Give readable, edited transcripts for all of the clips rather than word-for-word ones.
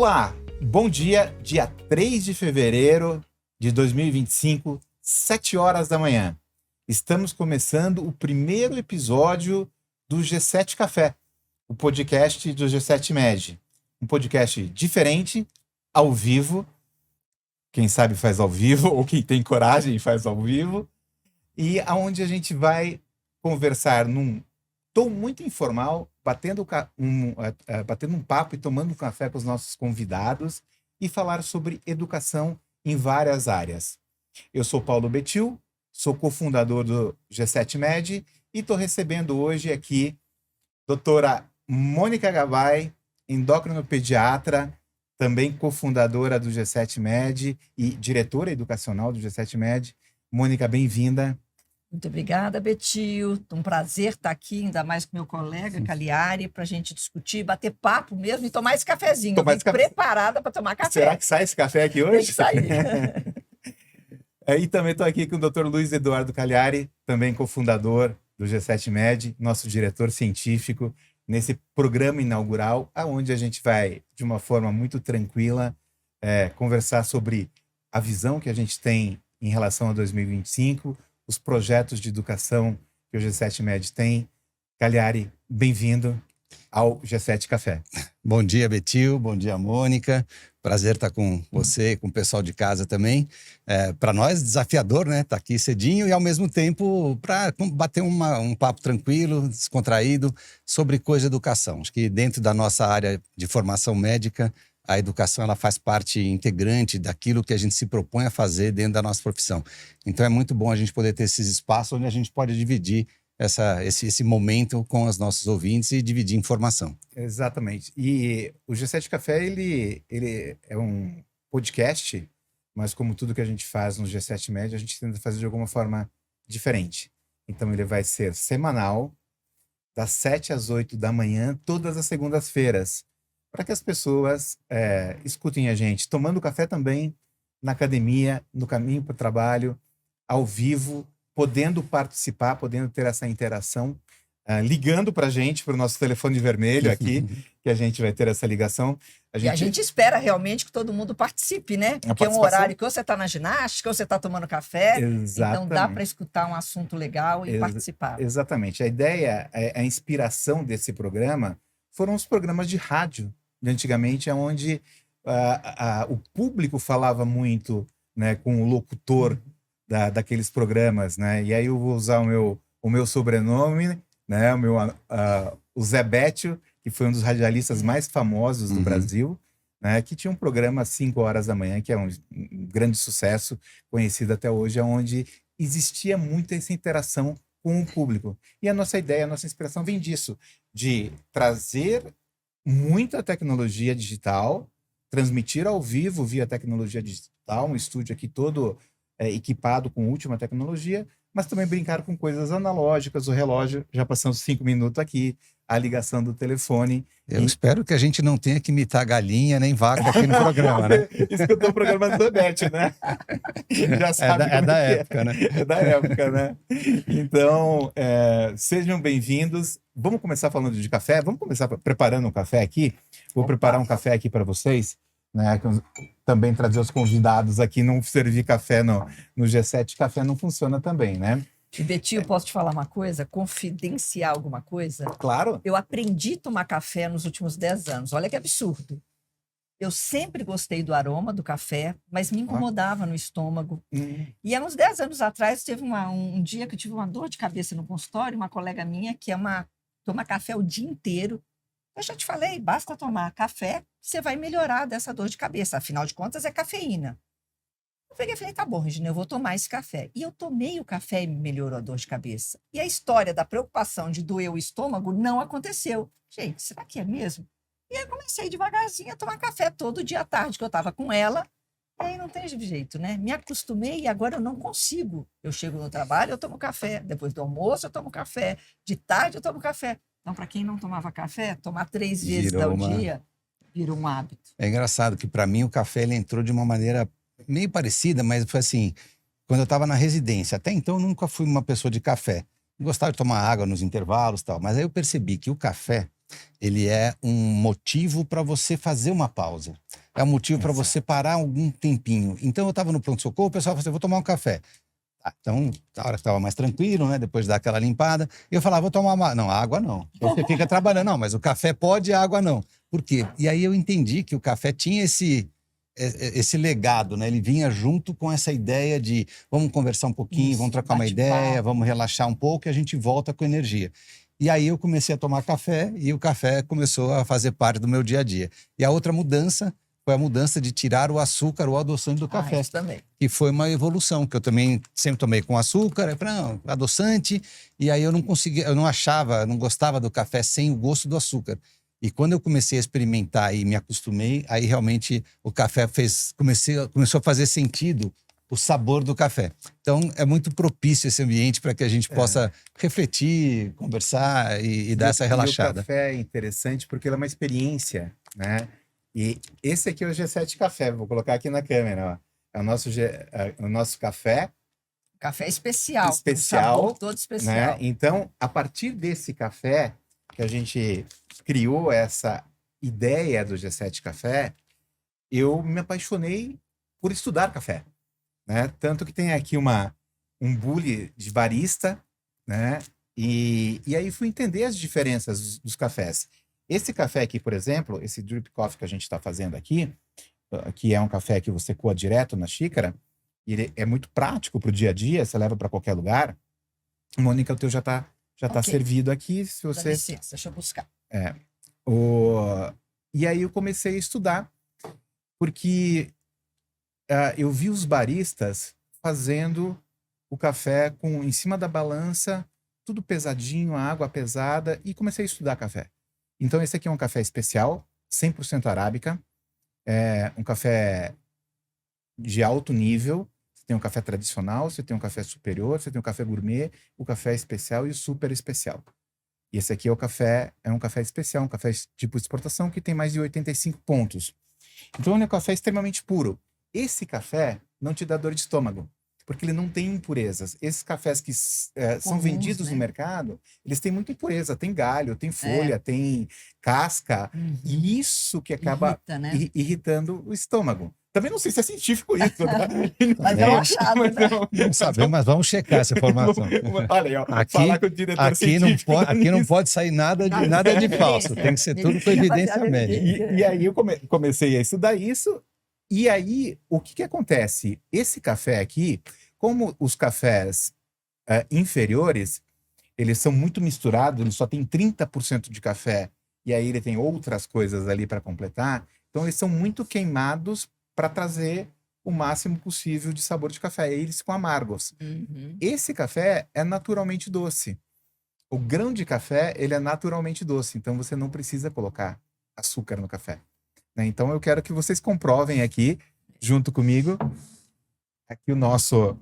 Olá, bom dia, dia 3 de fevereiro de 2025, 7 horas da manhã. Estamos começando o primeiro episódio do G7 Café, o podcast do G7 Med. Um podcast diferente, ao vivo, quem sabe faz ao vivo, ou quem tem coragem faz ao vivo, e aonde a gente vai conversar num tom muito informal, batendo um papo e tomando um café com os nossos convidados e falar sobre educação em várias áreas. Eu sou Paulo Betil, sou cofundador do G7 Med e estou recebendo hoje aqui doutora Mônica Gabay, endocrinopediatra, também cofundadora do G7 Med e diretora educacional do G7 Med. Mônica, bem-vinda. Muito obrigada, Betil. Um prazer estar aqui, ainda mais com meu colega Cagliari, para a gente discutir, bater papo mesmo e tomar esse cafezinho. Eu vim preparada para tomar café. Será que sai esse café aqui hoje? Tem que sair. E também estou aqui com o Dr. Luiz Eduardo Cagliari, também cofundador do G7 Med, nosso diretor científico, nesse programa inaugural, onde a gente vai, de uma forma muito tranquila, conversar sobre a visão que a gente tem em relação a 2025, os projetos de educação que o G7 Med tem. Cagliari, bem-vindo ao G7 Café. Bom dia, Betil. Bom dia, Mônica. Prazer estar com você, com o pessoal de casa também. Para nós, desafiador, né? Estar aqui cedinho e, ao mesmo tempo, para bater um papo tranquilo, descontraído, sobre coisa de educação. Acho que dentro da nossa área de formação médica, a educação ela faz parte integrante daquilo que a gente se propõe a fazer dentro da nossa profissão. Então é muito bom a gente poder ter esses espaços onde a gente pode dividir esse momento com os nossos ouvintes e dividir informação. Exatamente. E o G7 Café, ele é um podcast, mas como tudo que a gente faz no G7 Med, a gente tenta fazer de alguma forma diferente. Então ele vai ser semanal, das 7 às 8 da manhã, todas as segundas-feiras, para que as pessoas escutem a gente, tomando café também, na academia, no caminho para o trabalho, ao vivo, podendo participar, podendo ter essa interação, ligando para a gente, para o nosso telefone vermelho aqui, que a gente vai ter essa ligação. E a gente espera realmente que todo mundo participe, né? Porque é um horário que ou você está na ginástica, ou você está tomando café. Exatamente. Então dá para escutar um assunto legal e participar. Exatamente. A ideia, a inspiração desse programa foram os programas de rádio, de antigamente, onde o público falava muito, né, com o locutor daqueles programas, né? E aí eu vou usar o meu sobrenome, né? O Zé Bétio, que foi um dos radialistas mais famosos do Brasil, né? Que tinha um programa às 5 horas da manhã, que é um grande sucesso, conhecido até hoje, onde existia muito essa interação com o público. E a nossa ideia, a nossa inspiração vem disso, de trazer muita tecnologia digital, transmitir ao vivo via tecnologia digital, um estúdio aqui todo equipado com última tecnologia, mas também brincar com coisas analógicas, o relógio, já passamos 5 minutos aqui, a ligação do telefone. Eu espero que a gente não tenha que imitar galinha nem vaca aqui no programa, né? Escutou o programa do Bebete, né? Já sabe da época, né? É da época, né? Então, sejam bem-vindos. Vamos começar falando de café? Vamos começar preparando um café aqui? Vou preparar um café aqui para vocês, né? Também trazer os convidados aqui, não servir café no G7 Café não funciona também, né? E Betil, posso te falar uma coisa? Confidenciar alguma coisa? Claro. Eu aprendi a tomar café nos últimos 10 anos. Olha que absurdo. Eu sempre gostei do aroma do café, mas me incomodava no estômago. E há uns 10 anos atrás, teve um dia que eu tive uma dor de cabeça no consultório, uma colega minha que toma café o dia inteiro. Eu já te falei, basta tomar café, você vai melhorar dessa dor de cabeça. Afinal de contas, é cafeína. Eu peguei e falei, tá bom, Regina, eu vou tomar esse café. E eu tomei o café e me melhorou a dor de cabeça. E a história da preocupação de doer o estômago não aconteceu. Gente, será que é mesmo? E aí eu comecei devagarzinho a tomar café todo dia à tarde, que eu estava com ela. E aí não tem jeito, né? Me acostumei e agora eu não consigo. Eu chego no trabalho, eu tomo café. Depois do almoço, eu tomo café. De tarde, eu tomo café. Então, para quem não tomava café, tomar 3 vezes ao dia vira um hábito. É engraçado que, para mim, o café ele entrou de uma maneira meio parecida, mas foi assim, quando eu estava na residência. Até então, eu nunca fui uma pessoa de café. Eu gostava de tomar água nos intervalos e tal. Mas aí eu percebi que o café, ele é um motivo para você fazer uma pausa. É um motivo para você parar algum tempinho. Então, eu estava no pronto-socorro, o pessoal falou assim, vou tomar um café. Tá, então, a hora que estava mais tranquilo, né? Depois de dar aquela limpada, eu falava, vou tomar uma... Não, água não. Você fica trabalhando. Não, mas o café pode, a água não. Por quê? E aí eu entendi que o café tinha esse legado, né? Ele vinha junto com essa ideia de vamos conversar um pouquinho, vamos trocar uma ideia, vamos relaxar um pouco e a gente volta com energia. E aí eu comecei a tomar café e o café começou a fazer parte do meu dia a dia. E a outra mudança foi a mudança de tirar o açúcar, o adoçante do café. Isso também. Que foi uma evolução, que eu também sempre tomei com açúcar, não, adoçante, e aí eu não conseguia, eu não achava, não gostava do café sem o gosto do açúcar. E quando eu comecei a experimentar e me acostumei, aí realmente o café começou a fazer sentido o sabor do café. Então, é muito propício esse ambiente para que a gente possa refletir, conversar e dar essa relaxada. E o café é interessante porque ele é uma experiência, né? E esse aqui é o G7 Café, vou colocar aqui na câmera, ó. É o nosso café. Café especial. Especial. Um sabor todo especial. Né? Então, a partir desse café que a gente criou essa ideia do G7 Café, eu me apaixonei por estudar café, né? Tanto que tem aqui um bule de barista, né? E aí fui entender as diferenças dos cafés. Esse café aqui, por exemplo, esse drip coffee que a gente está fazendo aqui, que é um café que você coa direto na xícara, ele é muito prático para o dia a dia, você leva para qualquer lugar. Mônica, o teu já tá servido aqui. Se você... Dá licença, deixa eu buscar. E aí eu comecei a estudar, porque eu vi os baristas fazendo o café em cima da balança, tudo pesadinho, a água pesada, e comecei a estudar café. Então esse aqui é um café especial, 100% arábica, um café de alto nível. Você tem um café tradicional, você tem um café superior, você tem um café gourmet, o café especial e o super especial. E esse aqui é um café especial, um café tipo exportação que tem mais de 85 pontos. Então é um café extremamente puro. Esse café não te dá dor de estômago, porque ele não tem impurezas. Esses cafés que são vendidos no mercado, eles têm muita impureza. Tem galho, tem folha, tem casca. E isso que acaba irritando o estômago. Também não sei se é científico isso, tá? Mas é um achado, né? Não sabemos, mas vamos checar essa informação. Olha aí, ó, falar com o diretor aqui não pode sair nada de falso. Tem que ser tudo com evidência médica. E aí eu comecei a estudar isso. E aí, o que acontece? Esse café aqui, como os cafés inferiores, eles são muito misturados, ele só tem 30% de café, e aí ele tem outras coisas ali para completar, então eles são muito queimados para trazer o máximo possível de sabor de café, e eles ficam amargos. Esse café é naturalmente doce. O grão de café, ele é naturalmente doce, então você não precisa colocar açúcar no café. Então eu quero que vocês comprovem aqui, junto comigo, aqui o nosso...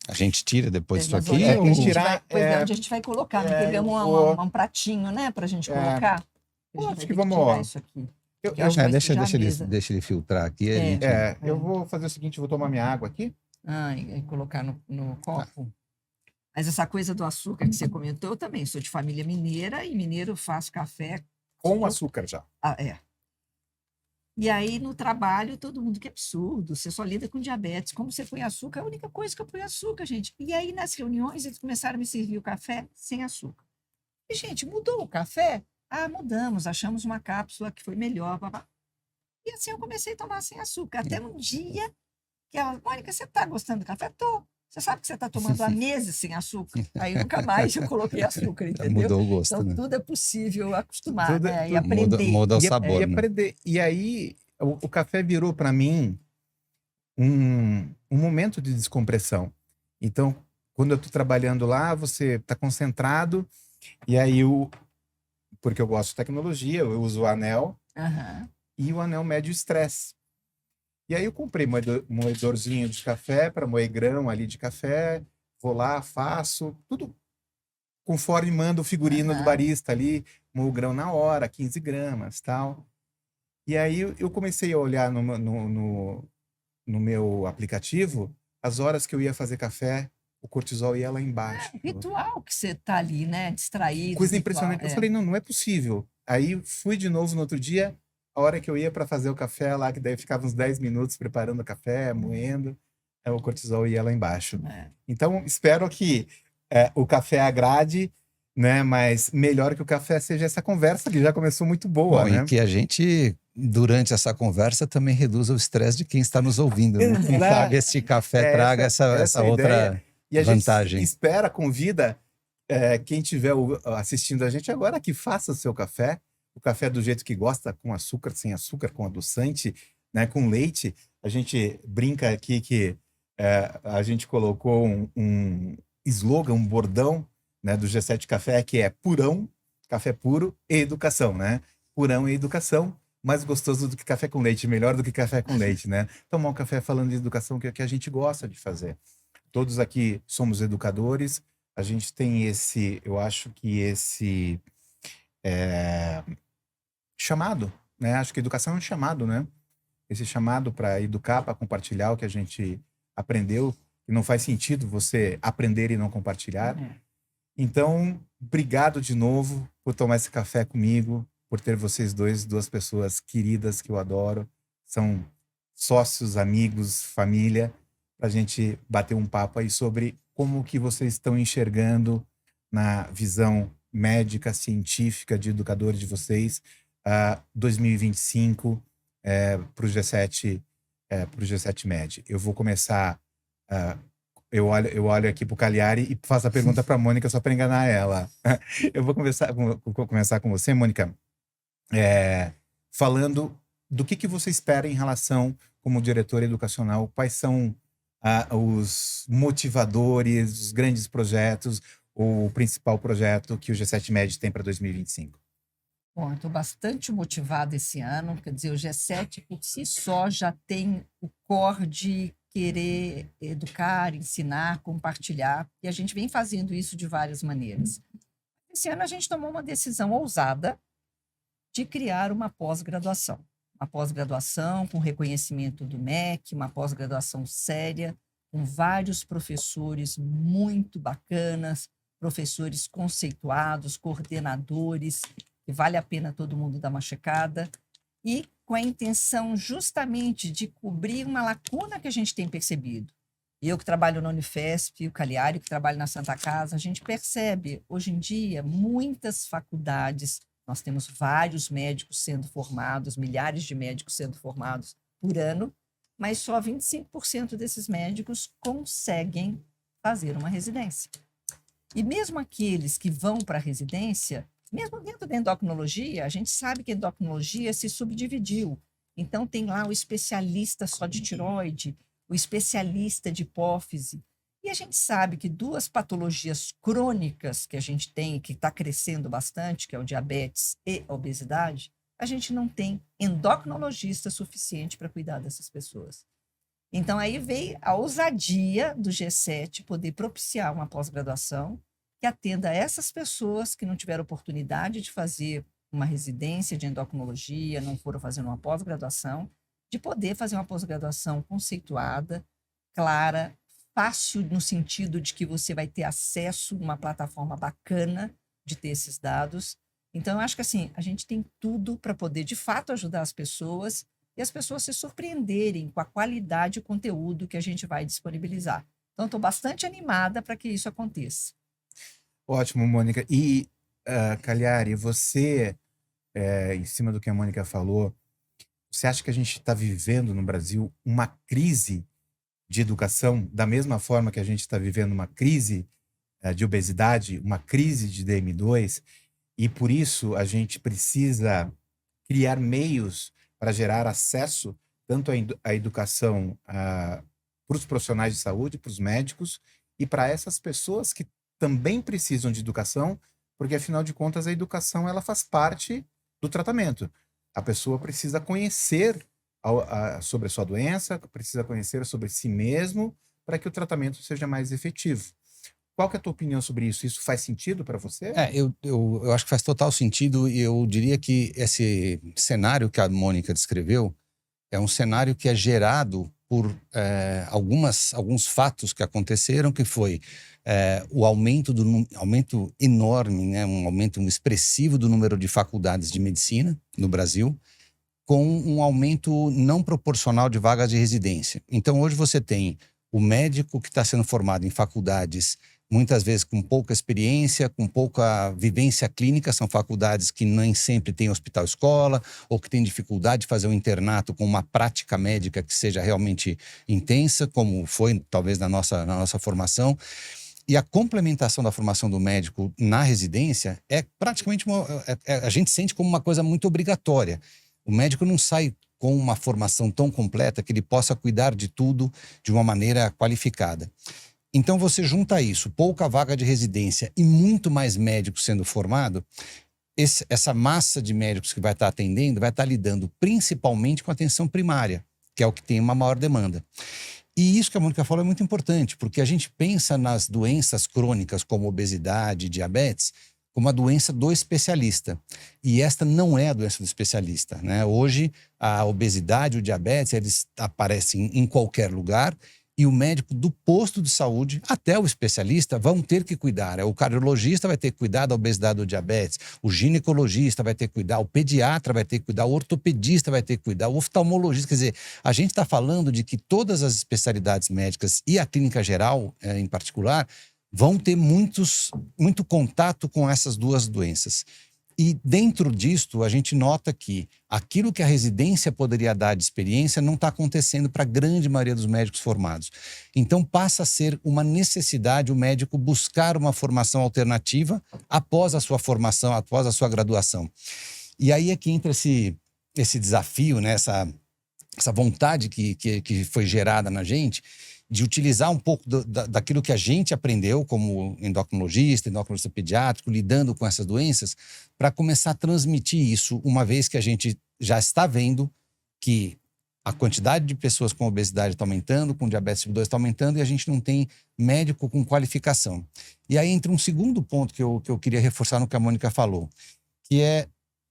A gente tira depois disso aqui? Onde a gente vai colocar, né? Pegamos um pratinho, né? Pra gente colocar. Acho que vamos... Isso aqui. Deixa ele filtrar aqui. Eu vou fazer o seguinte, vou tomar minha água aqui. E colocar no copo. Mas essa coisa do açúcar que você comentou, eu também sou de família mineira, e mineiro faço café... Com açúcar já. E aí, no trabalho, todo mundo, que absurdo, você só lida com diabetes. Como você põe açúcar? É a única coisa que eu ponho açúcar, gente. E aí, nas reuniões, eles começaram a me servir o café sem açúcar. E, gente, mudou o café? Mudamos, achamos uma cápsula que foi melhor. Blá. E assim eu comecei a tomar sem açúcar. Até um dia que ela, Mônica, você tá gostando do café? Tô. Você sabe que você está tomando há meses sem açúcar? Aí nunca mais eu coloquei açúcar, entendeu? Mudou o gosto, então, né? Tudo é possível acostumar, né? E aprender. Muda o sabor, e aprender. E aí, o café virou para mim um momento de descompressão. Então, quando eu estou trabalhando lá, você está concentrado, e aí porque eu gosto de tecnologia, eu uso o anel, e o anel mede o estresse. E aí eu comprei moedorzinho de café para moer grão ali de café, vou lá, faço, tudo conforme manda o figurino do barista ali, moo o grão na hora, 15 gramas, tal. E aí eu comecei a olhar no meu aplicativo as horas que eu ia fazer café, o cortisol ia lá embaixo. Ritual que você tá ali, né? Distraído. Coisa impressionante. Eu falei, não é possível. Aí fui de novo no outro dia, a hora que eu ia para fazer o café lá, que daí ficava uns 10 minutos preparando o café, moendo, o cortisol ia lá embaixo. Então, espero que o café agrade, né? Mas melhor que o café seja essa conversa que já começou muito boa, Bom, né? e que a gente, durante essa conversa, também reduza o estresse de quem está nos ouvindo, né? Quem sabe esse café traga essa outra e a vantagem. gente espera, convida quem estiver assistindo a gente agora que faça o seu café, o café do jeito que gosta, com açúcar, sem açúcar, com adoçante, né, com leite. A gente brinca aqui que a gente colocou um slogan, um bordão, né, do G7 Café, que é purão, café puro e educação, né? Purão e educação, mais gostoso do que café com leite, melhor do que café com leite, né? Tomar um café falando de educação, que é o que a gente gosta de fazer. Todos aqui somos educadores, a gente tem eu acho que esse chamado, né? Acho que educação é um chamado, né? Esse chamado para educar, para compartilhar o que a gente aprendeu, e não faz sentido você aprender e não compartilhar. Então, obrigado de novo por tomar esse café comigo, por ter vocês duas pessoas queridas que eu adoro, são sócios, amigos, família, para a gente bater um papo aí sobre como que vocês estão enxergando na visão médica, científica, de educador de vocês, 2025 para o G7, pro G7 Med. Eu vou começar, eu olho aqui para o Cagliari e faço a pergunta para a Mônica só para enganar ela. Eu vou começar com você, Mônica, falando do que você espera em relação, como diretora educacional, quais são os motivadores, os grandes projetos, o principal projeto que o G7 Med tem para 2025? Bom, eu estou bastante motivada esse ano, quer dizer, o G7 por si só já tem o core de querer educar, ensinar, compartilhar, e a gente vem fazendo isso de várias maneiras. Esse ano a gente tomou uma decisão ousada de criar uma pós-graduação com reconhecimento do MEC, uma pós-graduação séria, com vários professores muito bacanas, professores conceituados, coordenadores, que vale a pena todo mundo dar uma checada, e com a intenção justamente de cobrir uma lacuna que a gente tem percebido. Eu que trabalho na Unifesp, o Cagliari que trabalha na Santa Casa, a gente percebe, hoje em dia, muitas faculdades, nós temos vários médicos sendo formados, milhares de médicos sendo formados por ano, mas só 25% desses médicos conseguem fazer uma residência. E mesmo aqueles que vão para a residência, mesmo dentro da endocrinologia, a gente sabe que a endocrinologia se subdividiu. Então, tem lá o especialista só de tireoide, o especialista de hipófise. E a gente sabe que duas patologias crônicas que a gente tem, que está crescendo bastante, que é o diabetes e a obesidade, a gente não tem endocrinologista suficiente para cuidar dessas pessoas. Então, aí veio a ousadia do G7 poder propiciar uma pós-graduação que atenda a essas pessoas que não tiveram oportunidade de fazer uma residência de endocrinologia, não foram fazer uma pós-graduação, de poder fazer uma pós-graduação conceituada, clara, fácil no sentido de que você vai ter acesso a uma plataforma bacana de ter esses dados. Então, eu acho que assim, a gente tem tudo para poder, de fato, ajudar as pessoas e as pessoas se surpreenderem com a qualidade e o conteúdo que a gente vai disponibilizar. Então, estou bastante animada para que isso aconteça. Ótimo, Mônica. E, Cagliari, você, em cima do que a Mônica falou, você acha que a gente está vivendo no Brasil uma crise de educação, da mesma forma que a gente está vivendo uma crise de obesidade, uma crise de DM2, e por isso a gente precisa criar meios para gerar acesso tanto à educação para os profissionais de saúde, para os médicos, e para essas pessoas que também precisam de educação, porque afinal de contas a educação ela faz parte do tratamento. A pessoa precisa conhecer sobre a sua doença, precisa conhecer sobre si mesmo para que o tratamento seja mais efetivo. Qual que é a tua opinião sobre isso? Isso faz sentido para você? Eu acho que faz total sentido, e eu diria que esse cenário que a Mônica descreveu é um cenário que é gerado por alguns fatos que aconteceram, que foi o aumento enorme, né, um aumento expressivo do número de faculdades de medicina no Brasil, com um aumento não proporcional de vagas de residência. Então, hoje você tem o médico que está sendo formado em faculdades, muitas vezes com pouca experiência, com pouca vivência clínica, são faculdades que nem sempre têm hospital-escola, ou que têm dificuldade de fazer um internato com uma prática médica que seja realmente intensa, como foi talvez na nossa formação. E a complementação da formação do médico na residência é praticamente a gente sente como uma coisa muito obrigatória. O médico não sai com uma formação tão completa que ele possa cuidar de tudo de uma maneira qualificada. Então você junta isso, pouca vaga de residência e muito mais médicos sendo formado, essa massa de médicos que vai estar atendendo vai estar lidando principalmente com a atenção primária, que é o que tem uma maior demanda. E isso que a Mônica falou é muito importante, porque a gente pensa nas doenças crônicas como obesidade, diabetes, como a doença do especialista. E esta não é a doença do especialista, né? Hoje, a obesidade, o diabetes, eles aparecem em qualquer lugar e o médico do posto de saúde, até o especialista, vão ter que cuidar. O cardiologista vai ter que cuidar da obesidade ou diabetes, o ginecologista vai ter que cuidar, o pediatra vai ter que cuidar, o ortopedista vai ter que cuidar, o oftalmologista. Quer dizer, a gente está falando de que todas as especialidades médicas e a clínica geral, em particular, vão ter muito contato com essas duas doenças. E dentro disto, a gente nota que aquilo que a residência poderia dar de experiência não está acontecendo para a grande maioria dos médicos formados. Então passa a ser uma necessidade o médico buscar uma formação alternativa após a sua formação, após a sua graduação. E aí é que entra esse desafio, né? Essa vontade que foi gerada na gente, de utilizar um pouco daquilo que a gente aprendeu como endocrinologista pediátrico, lidando com essas doenças, para começar a transmitir isso, uma vez que a gente já está vendo que a quantidade de pessoas com obesidade está aumentando, com diabetes tipo 2 está aumentando, e a gente não tem médico com qualificação. E aí entra um segundo ponto que eu queria reforçar no que a Mônica falou, que é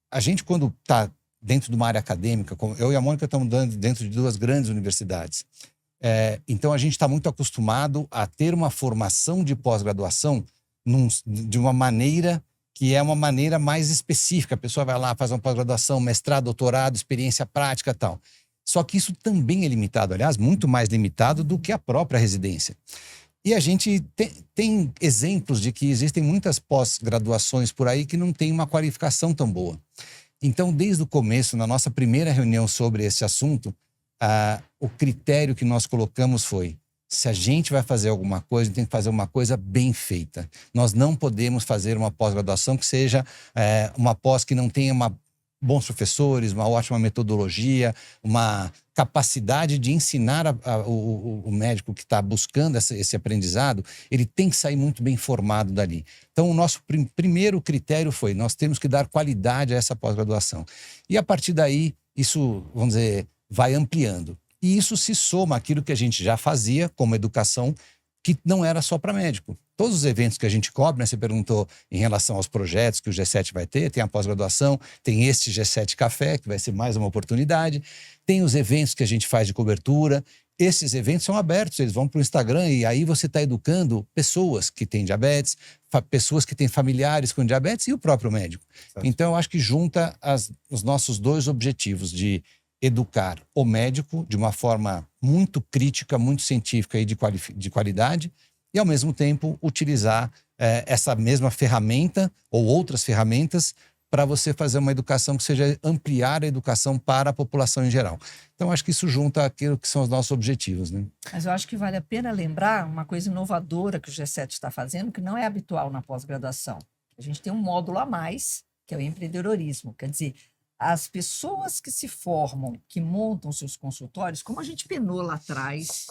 a gente, quando está dentro de uma área acadêmica, como eu e a Mônica estamos dentro de duas grandes universidades, então a gente está muito acostumado a ter uma formação de pós-graduação de uma maneira que é uma maneira mais específica. A pessoa vai lá, faz uma pós-graduação, mestrado, doutorado, experiência prática e tal. Só que isso também é limitado, aliás, muito mais limitado do que a própria residência. E a gente tem exemplos de que existem muitas pós-graduações por aí que não têm uma qualificação tão boa. Então, desde o começo, na nossa primeira reunião sobre esse assunto, o critério que nós colocamos foi: se a gente vai fazer alguma coisa, tem que fazer uma coisa bem feita. Nós não podemos fazer uma pós-graduação que seja uma pós que não tenha bons professores, uma ótima metodologia, uma capacidade de ensinar o médico que está buscando esse aprendizado. Ele tem que sair muito bem formado dali. Então, o nosso primeiro critério foi: nós temos que dar qualidade a essa pós-graduação. E a partir daí, isso, vamos dizer, vai ampliando. E isso se soma àquilo que a gente já fazia como educação, que não era só para médico. Todos os eventos que a gente cobre, né? Você perguntou em relação aos projetos que o G7 vai ter, tem a pós-graduação, tem este G7 Café, que vai ser mais uma oportunidade, tem os eventos que a gente faz de cobertura. Esses eventos são abertos, eles vão para o Instagram e aí você está educando pessoas que têm diabetes, pessoas que têm familiares com diabetes e o próprio médico. Certo. Então, eu acho que junta os nossos dois objetivos de educar o médico de uma forma muito crítica, muito científica e de qualidade, e, ao mesmo tempo, utilizar essa mesma ferramenta ou outras ferramentas para você fazer uma educação que seja ampliar a educação para a população em geral. Então, acho que isso junta aquilo que são os nossos objetivos, né? Mas eu acho que vale a pena lembrar uma coisa inovadora que o G7 está fazendo, que não é habitual na pós-graduação. A gente tem um módulo a mais, que é o empreendedorismo. Quer dizer, as pessoas que se formam, que montam seus consultórios, como a gente penou lá atrás,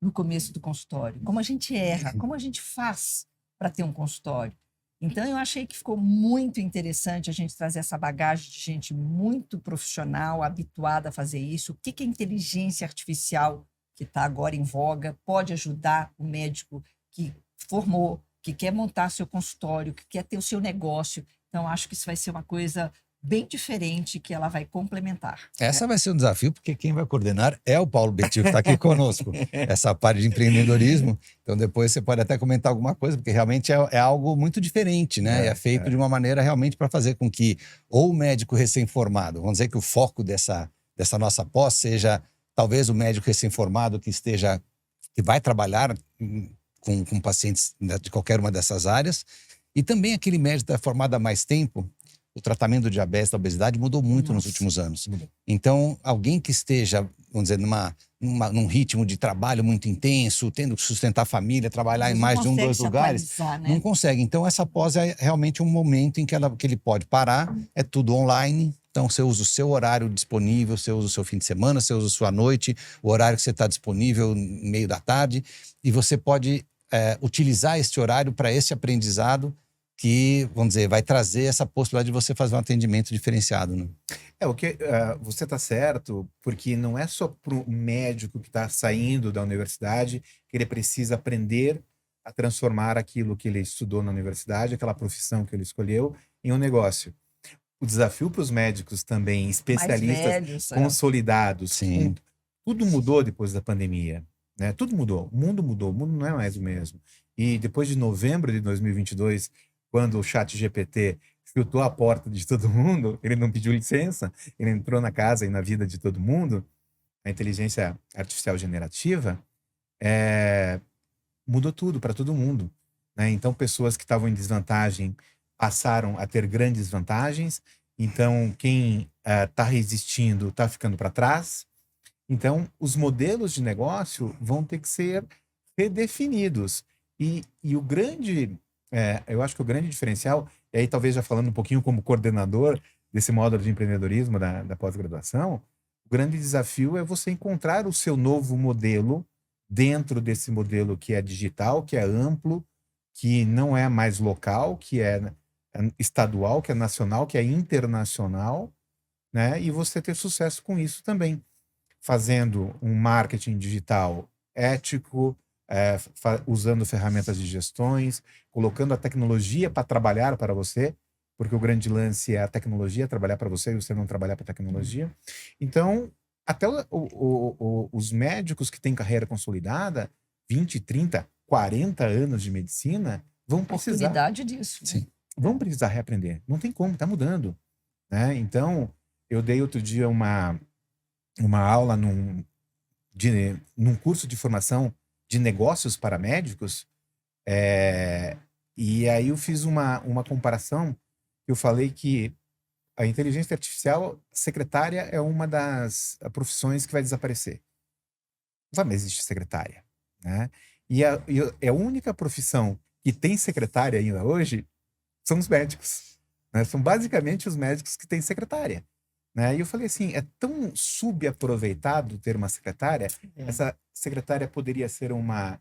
no começo do consultório, como a gente erra, como a gente faz para ter um consultório. Então, eu achei que ficou muito interessante a gente trazer essa bagagem de gente muito profissional, habituada a fazer isso. O que a inteligência artificial, que está agora em voga, pode ajudar o médico que formou, que quer montar seu consultório, que quer ter o seu negócio. Então, acho que isso vai ser uma coisa bem diferente que ela vai complementar. Essa vai ser um desafio, porque quem vai coordenar é o Paulo Betil, que está aqui conosco. Essa parte de empreendedorismo. Então, depois você pode até comentar alguma coisa, porque realmente é algo muito diferente, né? É feito de uma maneira realmente para fazer com que ou o médico recém-formado, vamos dizer que o foco dessa nossa pós seja talvez o médico recém-formado que vai trabalhar com pacientes de qualquer uma dessas áreas, e também aquele médico que está formado há mais tempo. O tratamento do diabetes, da obesidade mudou muito nos últimos anos. Então, alguém que esteja, vamos dizer, num ritmo de trabalho muito intenso, tendo que sustentar a família, trabalhar em mais de 1, 2 lugares, né? não consegue. Então, essa pós é realmente um momento em que ele pode parar, é tudo online. Então, você usa o seu horário disponível, você usa o seu fim de semana, você usa a sua noite, o horário que você está disponível no meio da tarde, e você pode utilizar este horário para esse aprendizado que, vamos dizer, vai trazer essa possibilidade de você fazer um atendimento diferenciado, né? Você está certo, porque não é só para o médico que está saindo da universidade que ele precisa aprender a transformar aquilo que ele estudou na universidade, aquela profissão que ele escolheu, em um negócio. O desafio para os médicos também, especialistas, velhos, consolidados, Sim. tudo mudou depois da pandemia, né? Tudo mudou, o mundo não é mais o mesmo. E depois de novembro de 2022, quando o ChatGPT chutou a porta de todo mundo, ele não pediu licença, ele entrou na casa e na vida de todo mundo, a inteligência artificial generativa, mudou tudo para todo mundo, né? Então, pessoas que estavam em desvantagem passaram a ter grandes vantagens. Então, quem está resistindo está ficando para trás. Então, os modelos de negócio vão ter que ser redefinidos. E o grande... eu acho que o grande diferencial, e aí talvez já falando um pouquinho como coordenador desse módulo de empreendedorismo da pós-graduação, o grande desafio é você encontrar o seu novo modelo dentro desse modelo que é digital, que é amplo, que não é mais local, que é estadual, que é nacional, que é internacional, né? E você ter sucesso com isso também, fazendo um marketing digital ético, usando ferramentas de gestões, colocando a tecnologia para trabalhar para você, porque o grande lance é a tecnologia trabalhar para você e você não trabalhar para a tecnologia. Então, até os médicos que têm carreira consolidada, 20, 30, 40 anos de medicina, vão precisar... Oportunidade disso. Sim. Vão precisar reaprender. Não tem como, está mudando, né? Então, eu dei outro dia uma aula num curso de formação de negócios para médicos, e aí eu fiz uma comparação, eu falei que a inteligência artificial, secretária, é uma das profissões que vai desaparecer. Não vai mais existir secretária, né? E a única profissão que tem secretária ainda hoje são os médicos, né? São basicamente os médicos que têm secretária, né? E eu falei assim, é tão subaproveitado ter uma secretária. Essa secretária poderia ser uma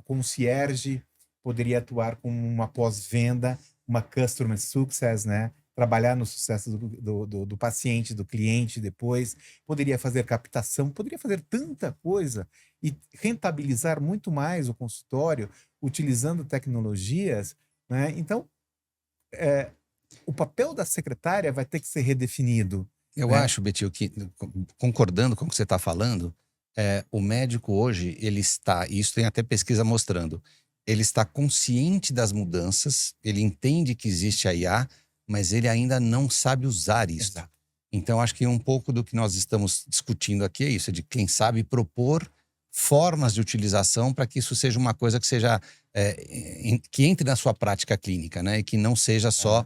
concierge, poderia atuar como uma pós-venda, uma customer success, né? Trabalhar no sucesso do paciente, do cliente depois, poderia fazer captação, poderia fazer tanta coisa e rentabilizar muito mais o consultório utilizando tecnologias, né? Então, o papel da secretária vai ter que ser redefinido. Eu acho, Betil, que, concordando com o que você está falando, o médico hoje, ele está, e isso tem até pesquisa mostrando, ele está consciente das mudanças, ele entende que existe a IA, mas ele ainda não sabe usar isso. Exato. Então, acho que um pouco do que nós estamos discutindo aqui é isso, de quem sabe propor formas de utilização para que isso seja uma coisa que seja que entre na sua prática clínica, né? E que não seja só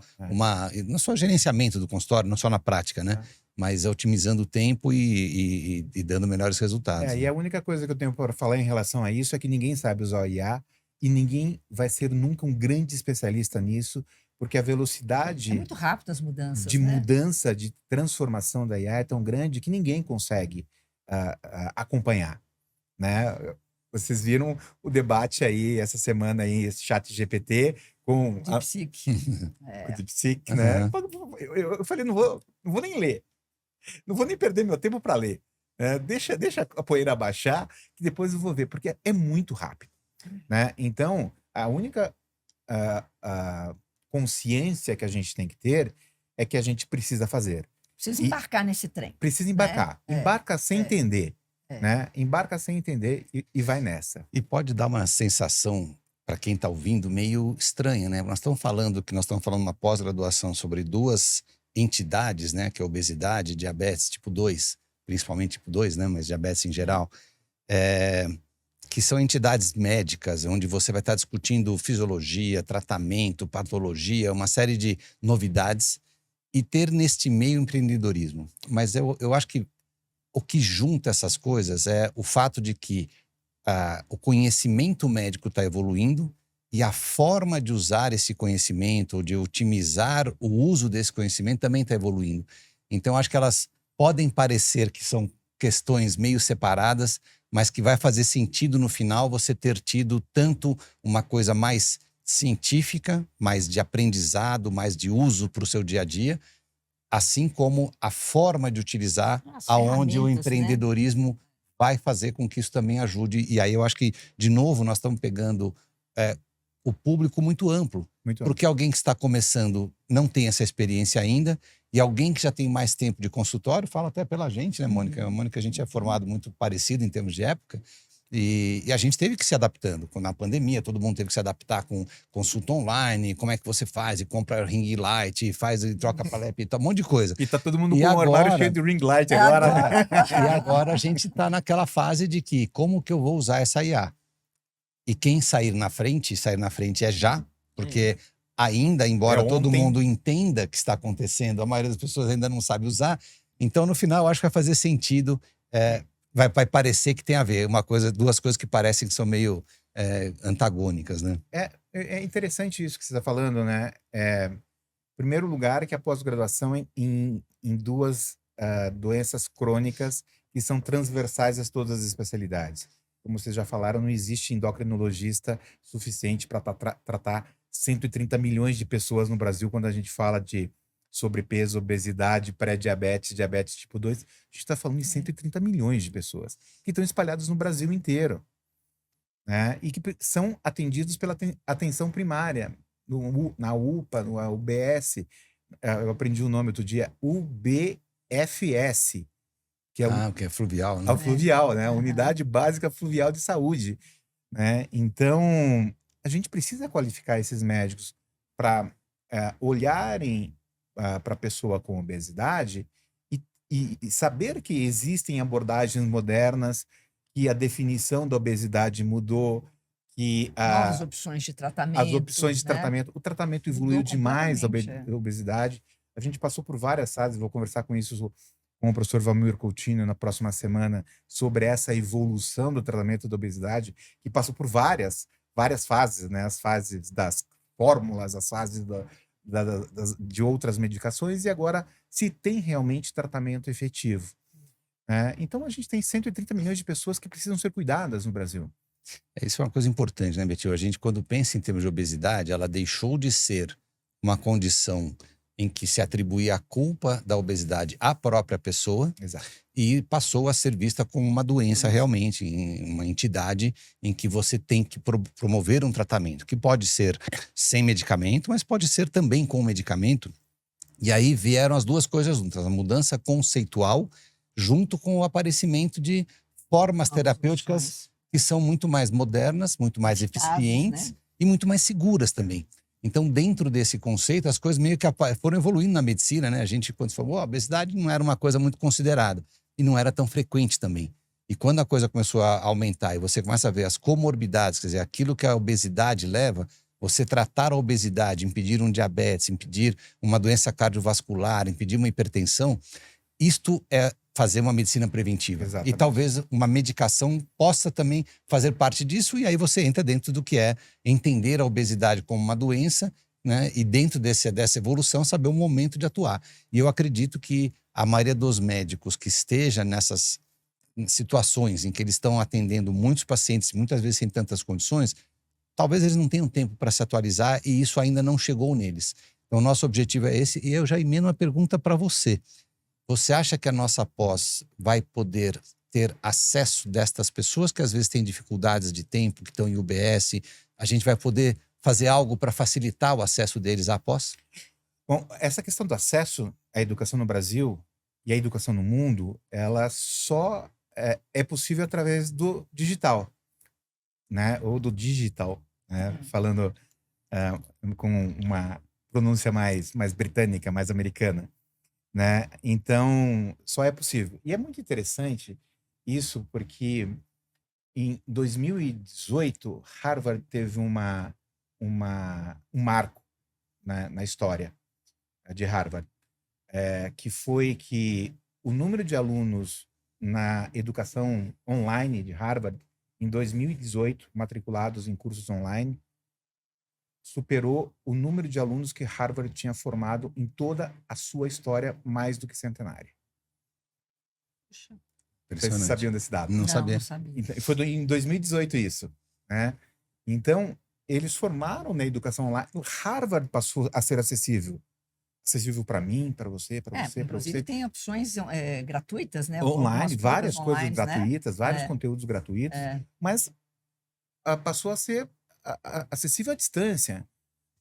não só gerenciamento do consultório, não só na prática, né? Mas otimizando o tempo e dando melhores resultados. E a única coisa que eu tenho para falar em relação a isso é que ninguém sabe usar o IA e ninguém vai ser nunca um grande especialista nisso, porque a velocidade... É muito rápido as mudanças, de né? mudança, de transformação da IA é tão grande que ninguém consegue acompanhar, né? Vocês viram o debate aí essa semana aí, esse ChatGPT com DeepSeek. o DeepSeek, né? Eu falei, não vou nem ler, não vou nem perder meu tempo para ler, né? Deixa a poeira baixar, que depois eu vou ver, porque é muito rápido, né? Então, a única consciência que a gente tem que ter é que a gente precisa fazer. Precisa embarcar nesse trem. Precisa embarcar. Embarca sem entender. É. Né? Embarca sem entender e vai nessa. E pode dar uma sensação, para quem está ouvindo, meio estranha, né? Nós estamos falando uma pós-graduação sobre duas entidades, né? Que é obesidade e diabetes tipo 2, principalmente tipo 2, né? Mas diabetes em geral. Que são entidades médicas, onde você vai estar discutindo fisiologia, tratamento, patologia, uma série de novidades, e ter neste meio empreendedorismo. Mas eu acho que o que junta essas coisas é o fato de que o conhecimento médico está evoluindo e a forma de usar esse conhecimento, de otimizar o uso desse conhecimento também está evoluindo. Então, acho que elas podem parecer que são questões meio separadas, mas que vai fazer sentido no final você ter tido tanto uma coisa mais científica, mais de aprendizado, mais de uso para o seu dia a dia, assim como a forma de utilizar aonde o empreendedorismo vai fazer com que isso também ajude. E aí eu acho que, de novo, nós estamos pegando o público muito amplo. Porque alguém que está começando não tem essa experiência ainda, e alguém que já tem mais tempo de consultório, fala até pela gente, né, Mônica? A Mônica, a gente é formado muito parecido em termos de época, e a gente teve que se adaptando. Na pandemia, todo mundo teve que se adaptar com consulta online, como é que você faz, e compra ring light, e troca palep, um monte de coisa. E tá todo mundo com um armário cheio de ring light agora. E agora a gente está naquela fase de que, como que eu vou usar essa IA? E quem sair na frente é já, porque ainda, embora todo mundo entenda que está acontecendo, a maioria das pessoas ainda não sabe usar. Então, no final, eu acho que vai fazer sentido, vai parecer que tem a ver. Duas coisas que parecem que são meio antagônicas, né? É interessante isso que você está falando, né? Em primeiro lugar, que a pós-graduação em duas doenças crônicas que são transversais a todas as especialidades. Como vocês já falaram, não existe endocrinologista suficiente para tratar 130 milhões de pessoas no Brasil quando a gente fala de sobrepeso, obesidade, pré-diabetes, diabetes tipo 2. A gente está falando de 130 milhões de pessoas que estão espalhadas no Brasil inteiro, né? E que são atendidos pela atenção primária, na UPA, no UBS. Eu aprendi o nome outro dia, UBFS. Que é fluvial, né? A fluvial, né? A Unidade Básica Fluvial de Saúde, né? Então, a gente precisa qualificar esses médicos para olharem para a pessoa com obesidade e saber que existem abordagens modernas, que a definição da obesidade mudou, que novas opções de tratamento. As opções de tratamento. O tratamento evoluiu demais, a obesidade. A gente passou por várias fases, vou conversar com o professor Valmir Coutinho na próxima semana sobre essa evolução do tratamento da obesidade, que passou por várias fases, né? As fases das fórmulas, as fases de outras medicações, e agora se tem realmente tratamento efetivo. Então a gente tem 130 milhões de pessoas que precisam ser cuidadas no Brasil. Isso é uma coisa importante, né, Betil? A gente, quando pensa em termos de obesidade, ela deixou de ser uma condição em que se atribuía a culpa da obesidade à própria pessoa. Exato. E passou a ser vista como uma doença realmente, uma entidade em que você tem que promover um tratamento, que pode ser sem medicamento, mas pode ser também com medicamento. E aí vieram as duas coisas juntas, a mudança conceitual junto com o aparecimento de formas terapêuticas que são muito mais modernas, muito mais eficientes, né? E muito mais seguras também. Então, dentro desse conceito, as coisas meio que foram evoluindo na medicina, né? A gente, quando falou, a obesidade não era uma coisa muito considerada e não era tão frequente também. E quando a coisa começou a aumentar e você começa a ver as comorbidades, quer dizer, aquilo que a obesidade leva, você tratar a obesidade, impedir um diabetes, impedir uma doença cardiovascular, impedir uma hipertensão, isto é fazer uma medicina preventiva. Exatamente. E talvez uma medicação possa também fazer parte disso, e aí você entra dentro do que é entender a obesidade como uma doença, né? E dentro dessa evolução, saber o momento de atuar. E eu acredito que a maioria dos médicos que esteja nessas situações em que eles estão atendendo muitos pacientes, muitas vezes sem tantas condições, talvez eles não tenham tempo para se atualizar e isso ainda não chegou neles. Então, o nosso objetivo é esse, e eu já emendo uma pergunta para você. Você acha que a nossa pós vai poder ter acesso destas pessoas que às vezes têm dificuldades de tempo, que estão em UBS? A gente vai poder fazer algo para facilitar o acesso deles à pós? Bom, essa questão do acesso à educação no Brasil e à educação no mundo, ela só é possível através do digital, né? Ou do digital, né? Uhum. Falando com uma pronúncia mais britânica, mais americana, né? Então, só é possível. E é muito interessante isso porque em 2018, Harvard teve um marco na história de Harvard, que foi que o número de alunos na educação online de Harvard, em 2018, matriculados em cursos online, superou o número de alunos que Harvard tinha formado em toda a sua história mais do que centenária. Puxa. Vocês Impressionante. sabiam desse dado? Não Não, sabia. não sabia. Então, foi em 2018 isso, né? Então, eles formaram na educação online. Harvard passou a ser acessível. Acessível para mim, para você, para você, para Inclusive você. tem opções gratuitas, né? Online, Algumas várias provas coisas online, né? gratuitas, vários É, conteúdos gratuitos, é. mas passou a ser acessível à distância,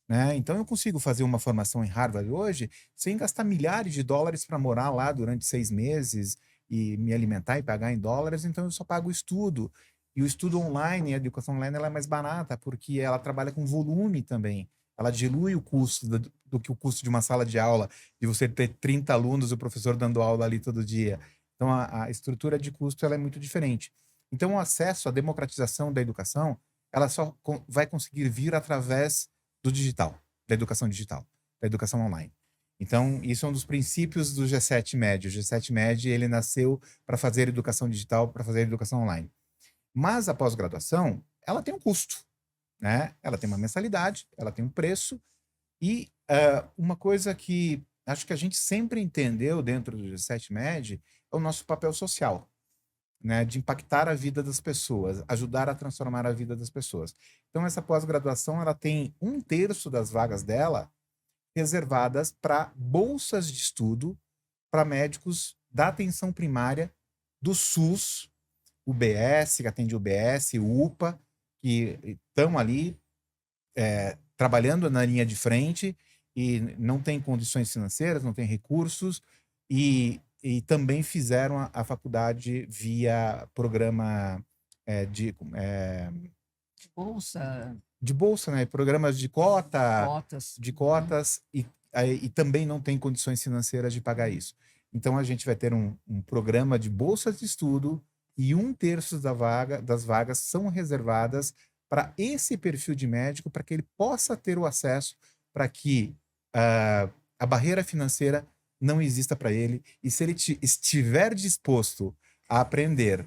né? Então eu consigo fazer uma formação em Harvard hoje sem gastar milhares de dólares para morar lá durante 6 meses e me alimentar e pagar em dólares, então eu só pago o estudo. E o estudo online, a educação online, ela é mais barata porque ela trabalha com volume também. Ela dilui o custo do que o custo de uma sala de aula, de você ter 30 alunos e o professor dando aula ali todo dia. Então a estrutura de custo ela é muito diferente. Então o acesso à democratização da educação, ela só vai conseguir vir através do digital, da educação digital, da educação online. Então, isso é um dos princípios do G7 Med. O G7 Med, ele nasceu para fazer educação digital, para fazer educação online. Mas a pós-graduação, ela tem um custo, né? Ela tem uma mensalidade, ela tem um preço e uma coisa que acho que a gente sempre entendeu dentro do G7 Med é o nosso papel social, né, de impactar a vida das pessoas, ajudar a transformar a vida das pessoas. Então, essa pós-graduação, ela tem 1/3 das vagas dela reservadas para bolsas de estudo para médicos da atenção primária do SUS, UBS, que atende o UBS, o UPA, que estão ali trabalhando na linha de frente e não tem condições financeiras, não tem recursos e também fizeram a faculdade via programa de Bolsa, bolsa, né? Programas cotas. de cotas e também não tem condições financeiras de pagar isso. Então a gente vai ter um programa de bolsas de estudo e 1/3 das vagas são reservadas para esse perfil de médico, para que ele possa ter o acesso, para que a barreira financeira não exista para ele. E se ele estiver disposto a aprender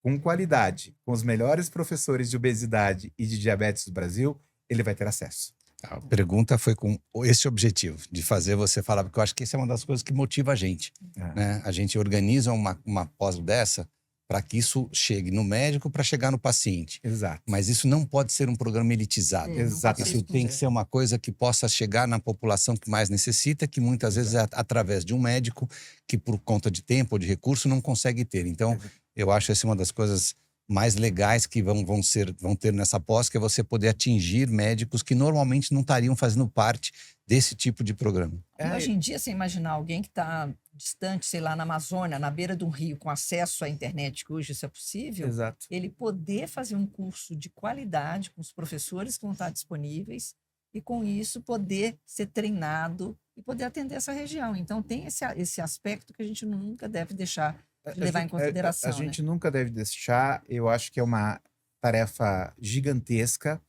com qualidade, com os melhores professores de obesidade e de diabetes do Brasil, ele vai ter acesso. A pergunta foi com esse objetivo, de fazer você falar, porque eu acho que essa é uma das coisas que motiva a gente, né? A gente organiza uma pós dessa para que isso chegue no médico, para chegar no paciente. Exato. Mas isso não pode ser um programa elitizado. Exato. Isso tem que ser uma coisa que possa chegar na população que mais necessita, que muitas vezes é através de um médico que, por conta de tempo ou de recurso, não consegue ter. Então, eu acho essa uma das coisas mais legais que vão ter nessa pós, que é você poder atingir médicos que normalmente não estariam fazendo parte desse tipo de programa. E hoje em dia, você imaginar alguém que está distante, sei lá, na Amazônia, na beira de um rio, com acesso à internet, que hoje isso é possível, Exato. ele poder fazer um curso de qualidade com os professores que vão estar disponíveis e, com isso, poder ser treinado e poder atender essa região. Então, tem esse aspecto que a gente nunca deve deixar de levar em consideração. A gente nunca deve deixar. Eu acho que é uma tarefa gigantesca,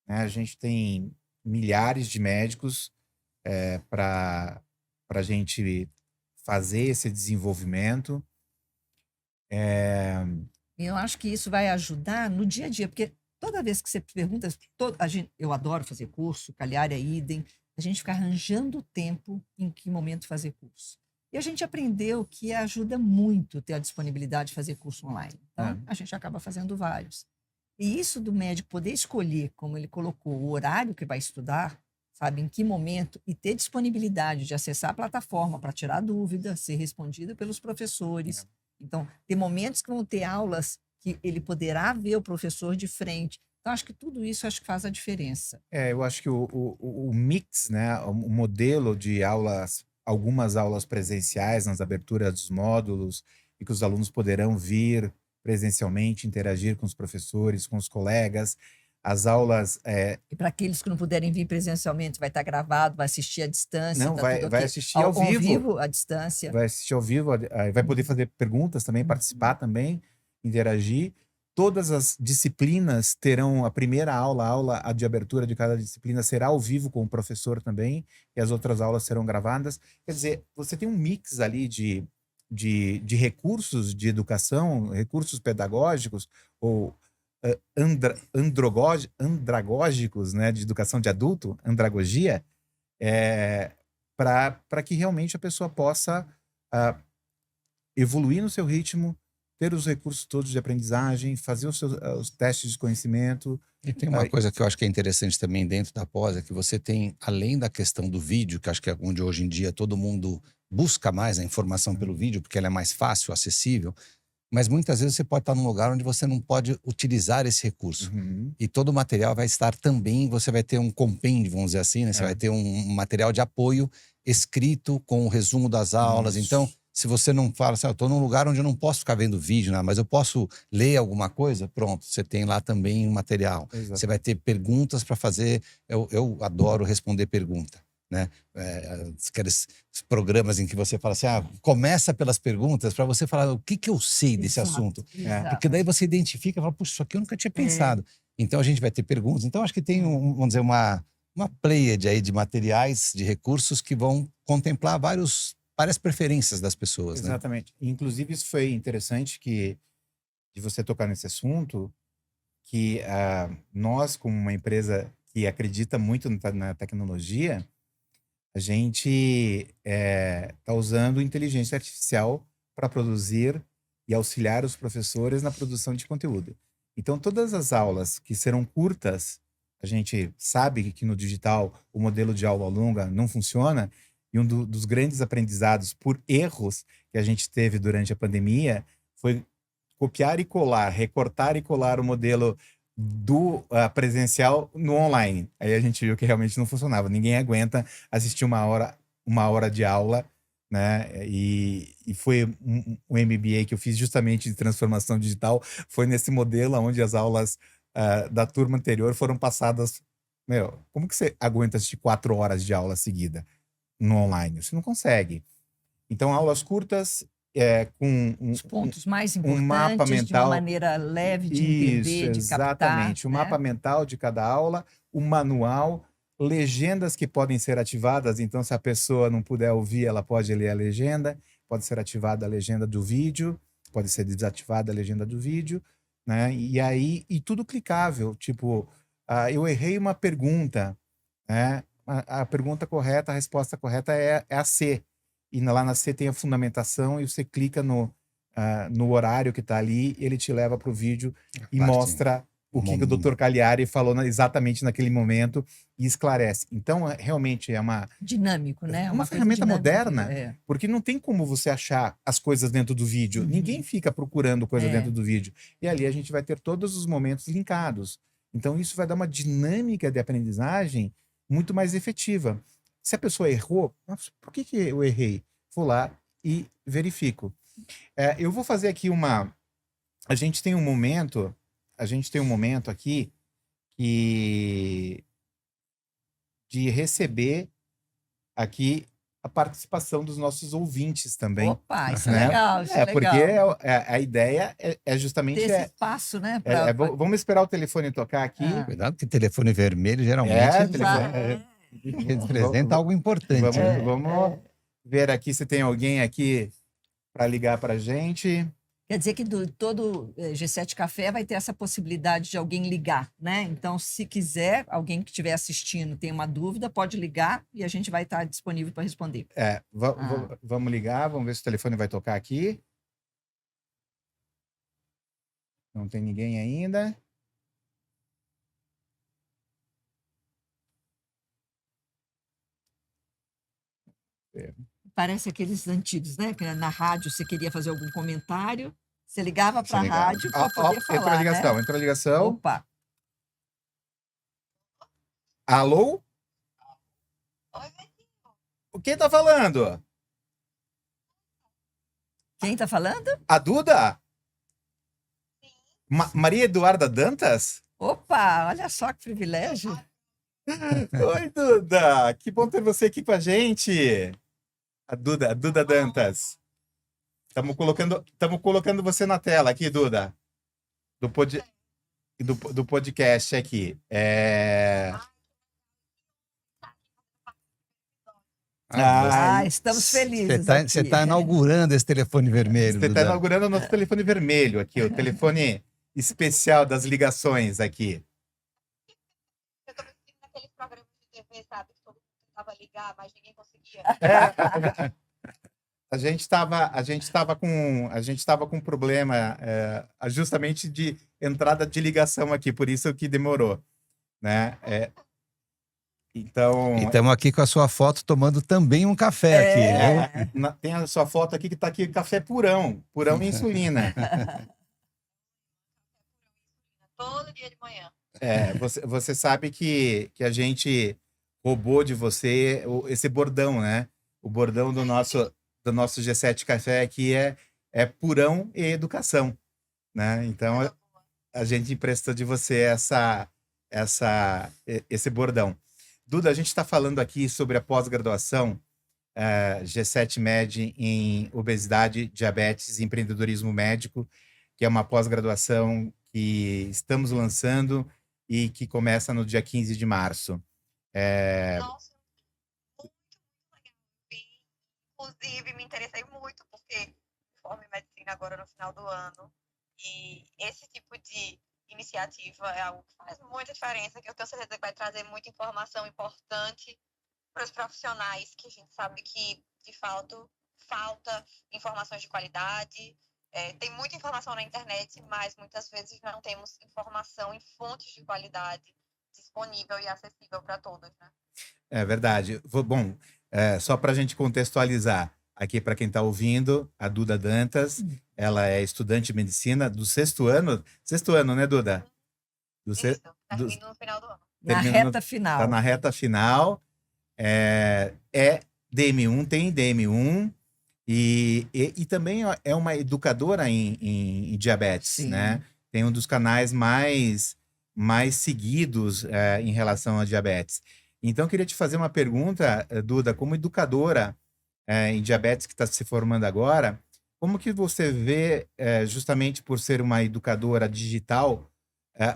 né? A gente tem milhares de médicos para a gente fazer esse desenvolvimento. Eu acho que isso vai ajudar no dia a dia, porque toda vez que você pergunta, eu adoro fazer curso, Cagliari é idem, a gente fica arranjando tempo em que momento fazer curso. E a gente aprendeu que ajuda muito ter a disponibilidade de fazer curso online. Então, a gente acaba fazendo vários. E isso do médico poder escolher, como ele colocou, o horário que vai estudar, sabe, em que momento, e ter disponibilidade de acessar a plataforma para tirar dúvida, ser respondida pelos professores. Então, ter momentos que vão ter aulas que ele poderá ver o professor de frente, Então, acho que tudo isso acho que faz a diferença. Eu acho que o mix, né, o modelo de aulas, algumas aulas presenciais nas aberturas dos módulos, e que os alunos poderão vir presencialmente, interagir com os professores, com os colegas. As aulas, E para aqueles que não puderem vir presencialmente, vai estar gravado, vai assistir à distância, não, tá vai, tudo vai ok. assistir ao vivo, à distância. vai assistir ao vivo, vai poder fazer perguntas também, participar também, interagir. Todas as disciplinas terão a primeira aula, a de abertura de cada disciplina será ao vivo com o professor também, e as outras aulas serão gravadas. Quer dizer, você tem um mix ali de recursos de educação, recursos pedagógicos ou andragógicos, né, de educação de adulto, andragogia, para que realmente a pessoa possa evoluir no seu ritmo, ter os recursos todos de aprendizagem, fazer os testes de conhecimento. E tem uma coisa que eu acho que é interessante também dentro da pós, é que você tem, além da questão do vídeo, que acho que é onde hoje em dia todo mundo busca mais a informação pelo vídeo, porque ela é mais fácil, acessível, mas muitas vezes você pode estar num lugar onde você não pode utilizar esse recurso. Uhum. E todo o material vai estar também, você vai ter um compêndio, vamos dizer assim, né? Você vai ter um material de apoio escrito com o resumo das aulas. Isso. Então, se você não fala assim, eu estou num lugar onde eu não posso ficar vendo vídeo, né? Mas eu posso ler alguma coisa, pronto, você tem lá também um material. Exato. Você vai ter perguntas para fazer. Eu adoro responder pergunta, né? Aqueles programas em que você fala assim, começa pelas perguntas para você falar o que eu sei desse assunto. Porque daí você identifica e fala, puxa, isso aqui eu nunca tinha pensado. Então a gente vai ter perguntas. Então acho que tem, vamos dizer, uma pleiade aí de materiais, de recursos que vão contemplar várias preferências das pessoas, né? Exatamente. Inclusive, isso foi interessante de você tocar nesse assunto, que nós, como uma empresa que acredita muito na tecnologia, a gente está usando inteligência artificial para produzir e auxiliar os professores na produção de conteúdo. Então, todas as aulas que serão curtas, a gente sabe que no digital o modelo de aula longa não funciona, e dos grandes aprendizados por erros que a gente teve durante a pandemia foi copiar e colar, recortar e colar o modelo do presencial no online. Aí a gente viu que realmente não funcionava. Ninguém aguenta assistir uma hora de aula, né? E foi um MBA que eu fiz justamente de transformação digital, foi nesse modelo onde as aulas da turma anterior foram passadas. Meu, como que você aguenta assistir 4 horas de aula seguida no online? Você não consegue. Então, aulas curtas, com os pontos mais um mapa importantes, de uma mental. maneira leve de Isso, entender, de captar. exatamente. O mapa mental de cada aula, o manual, legendas que podem ser ativadas. Então, se a pessoa não puder ouvir, ela pode ler a legenda, pode ser ativada a legenda do vídeo, pode ser desativada a legenda do vídeo, né? E tudo clicável. Tipo, eu errei uma pergunta, né? A pergunta correta, a resposta correta é a C. E lá na C tem a fundamentação e você clica no horário que está ali, ele te leva para o vídeo e mostra o que o Dr. Cagliari falou exatamente naquele momento e esclarece. Então, realmente é uma... dinâmico, né? Uma ferramenta moderna, porque não tem como você achar as coisas dentro do vídeo. Ninguém fica procurando coisa dentro do vídeo. E ali a gente vai ter todos os momentos linkados. Então, isso vai dar uma dinâmica de aprendizagem muito mais efetiva. Se a pessoa errou, por que eu errei? Vou lá e verifico. Eu vou fazer aqui a gente tem um momento aqui de receber aqui a participação dos nossos ouvintes também. Opa, isso é legal, isso é legal. Porque a ideia é justamente... ter esse espaço, né? Vamos esperar o telefone tocar aqui. Cuidado que telefone vermelho geralmente representa algo importante. Vamos ver aqui se tem alguém aqui para ligar para a gente. Quer dizer que todo G7 Café vai ter essa possibilidade de alguém ligar, né? Então, se quiser, alguém que estiver assistindo tem uma dúvida, pode ligar e a gente vai estar disponível para responder. Vamos ligar, vamos ver se o telefone vai tocar aqui. Não tem ninguém ainda. Parece aqueles antigos, né? Que na rádio você queria fazer algum comentário, você ligava para a rádio para poder falar, entrou a ligação, né? Entrou a ligação. Opa! Alô? Oi, Quem tá falando? Quem tá falando? A Duda? Maria Eduarda Dantas? Opa, olha só que privilégio. Oi, Duda! Que bom ter você aqui com a gente. A Duda Dantas. Estamos colocando você na tela aqui, Duda. Do, pod, do podcast aqui. Estamos felizes Você aqui. está inaugurando esse telefone vermelho, Você está Duda. inaugurando o nosso telefone vermelho aqui, o telefone especial das ligações aqui. eu tô me sentindo naqueles programas de TV, sabe? Que todo mundo tentava ligar, mas ninguém conseguia. A gente estava com um problema justamente de entrada de ligação aqui, por isso que demorou, né? Então, E estamos aqui com a sua foto tomando também um café aqui, viu? tem a sua foto aqui que está aqui, café purão e insulina. Todo dia de manhã. Você sabe que a gente roubou de você esse bordão, né? O bordão do nosso G7 Café aqui é purão e educação, né? Então a gente emprestou de você esse bordão. Duda, a gente está falando aqui sobre a pós-graduação G7 Med em obesidade, diabetes e empreendedorismo médico, que é uma pós-graduação que estamos lançando e que começa no dia 15 de março. Nossa, muito, muito legal. Inclusive, me interessei muito, porque formo em medicina agora no final do ano. E esse tipo de iniciativa é algo que faz muita diferença, que eu tenho certeza que vai trazer muita informação importante para os profissionais, que a gente sabe que, de fato, falta informações de qualidade. Tem muita informação na internet, mas muitas vezes não temos informação em fontes de qualidade disponível e acessível para todos, né? É verdade. Bom, só para a gente contextualizar aqui para quem está ouvindo, a Duda Dantas, ela é estudante de medicina do sexto ano, né, Duda? Isso, termina no final do ano. Na reta final. Está na reta final. É DM1, tem DM1 e também é uma educadora em diabetes, Sim. né? Tem um dos canais mais seguidos em relação a diabetes. Então, eu queria te fazer uma pergunta, Duda, como educadora em diabetes que está se formando agora, como que você vê, justamente por ser uma educadora digital,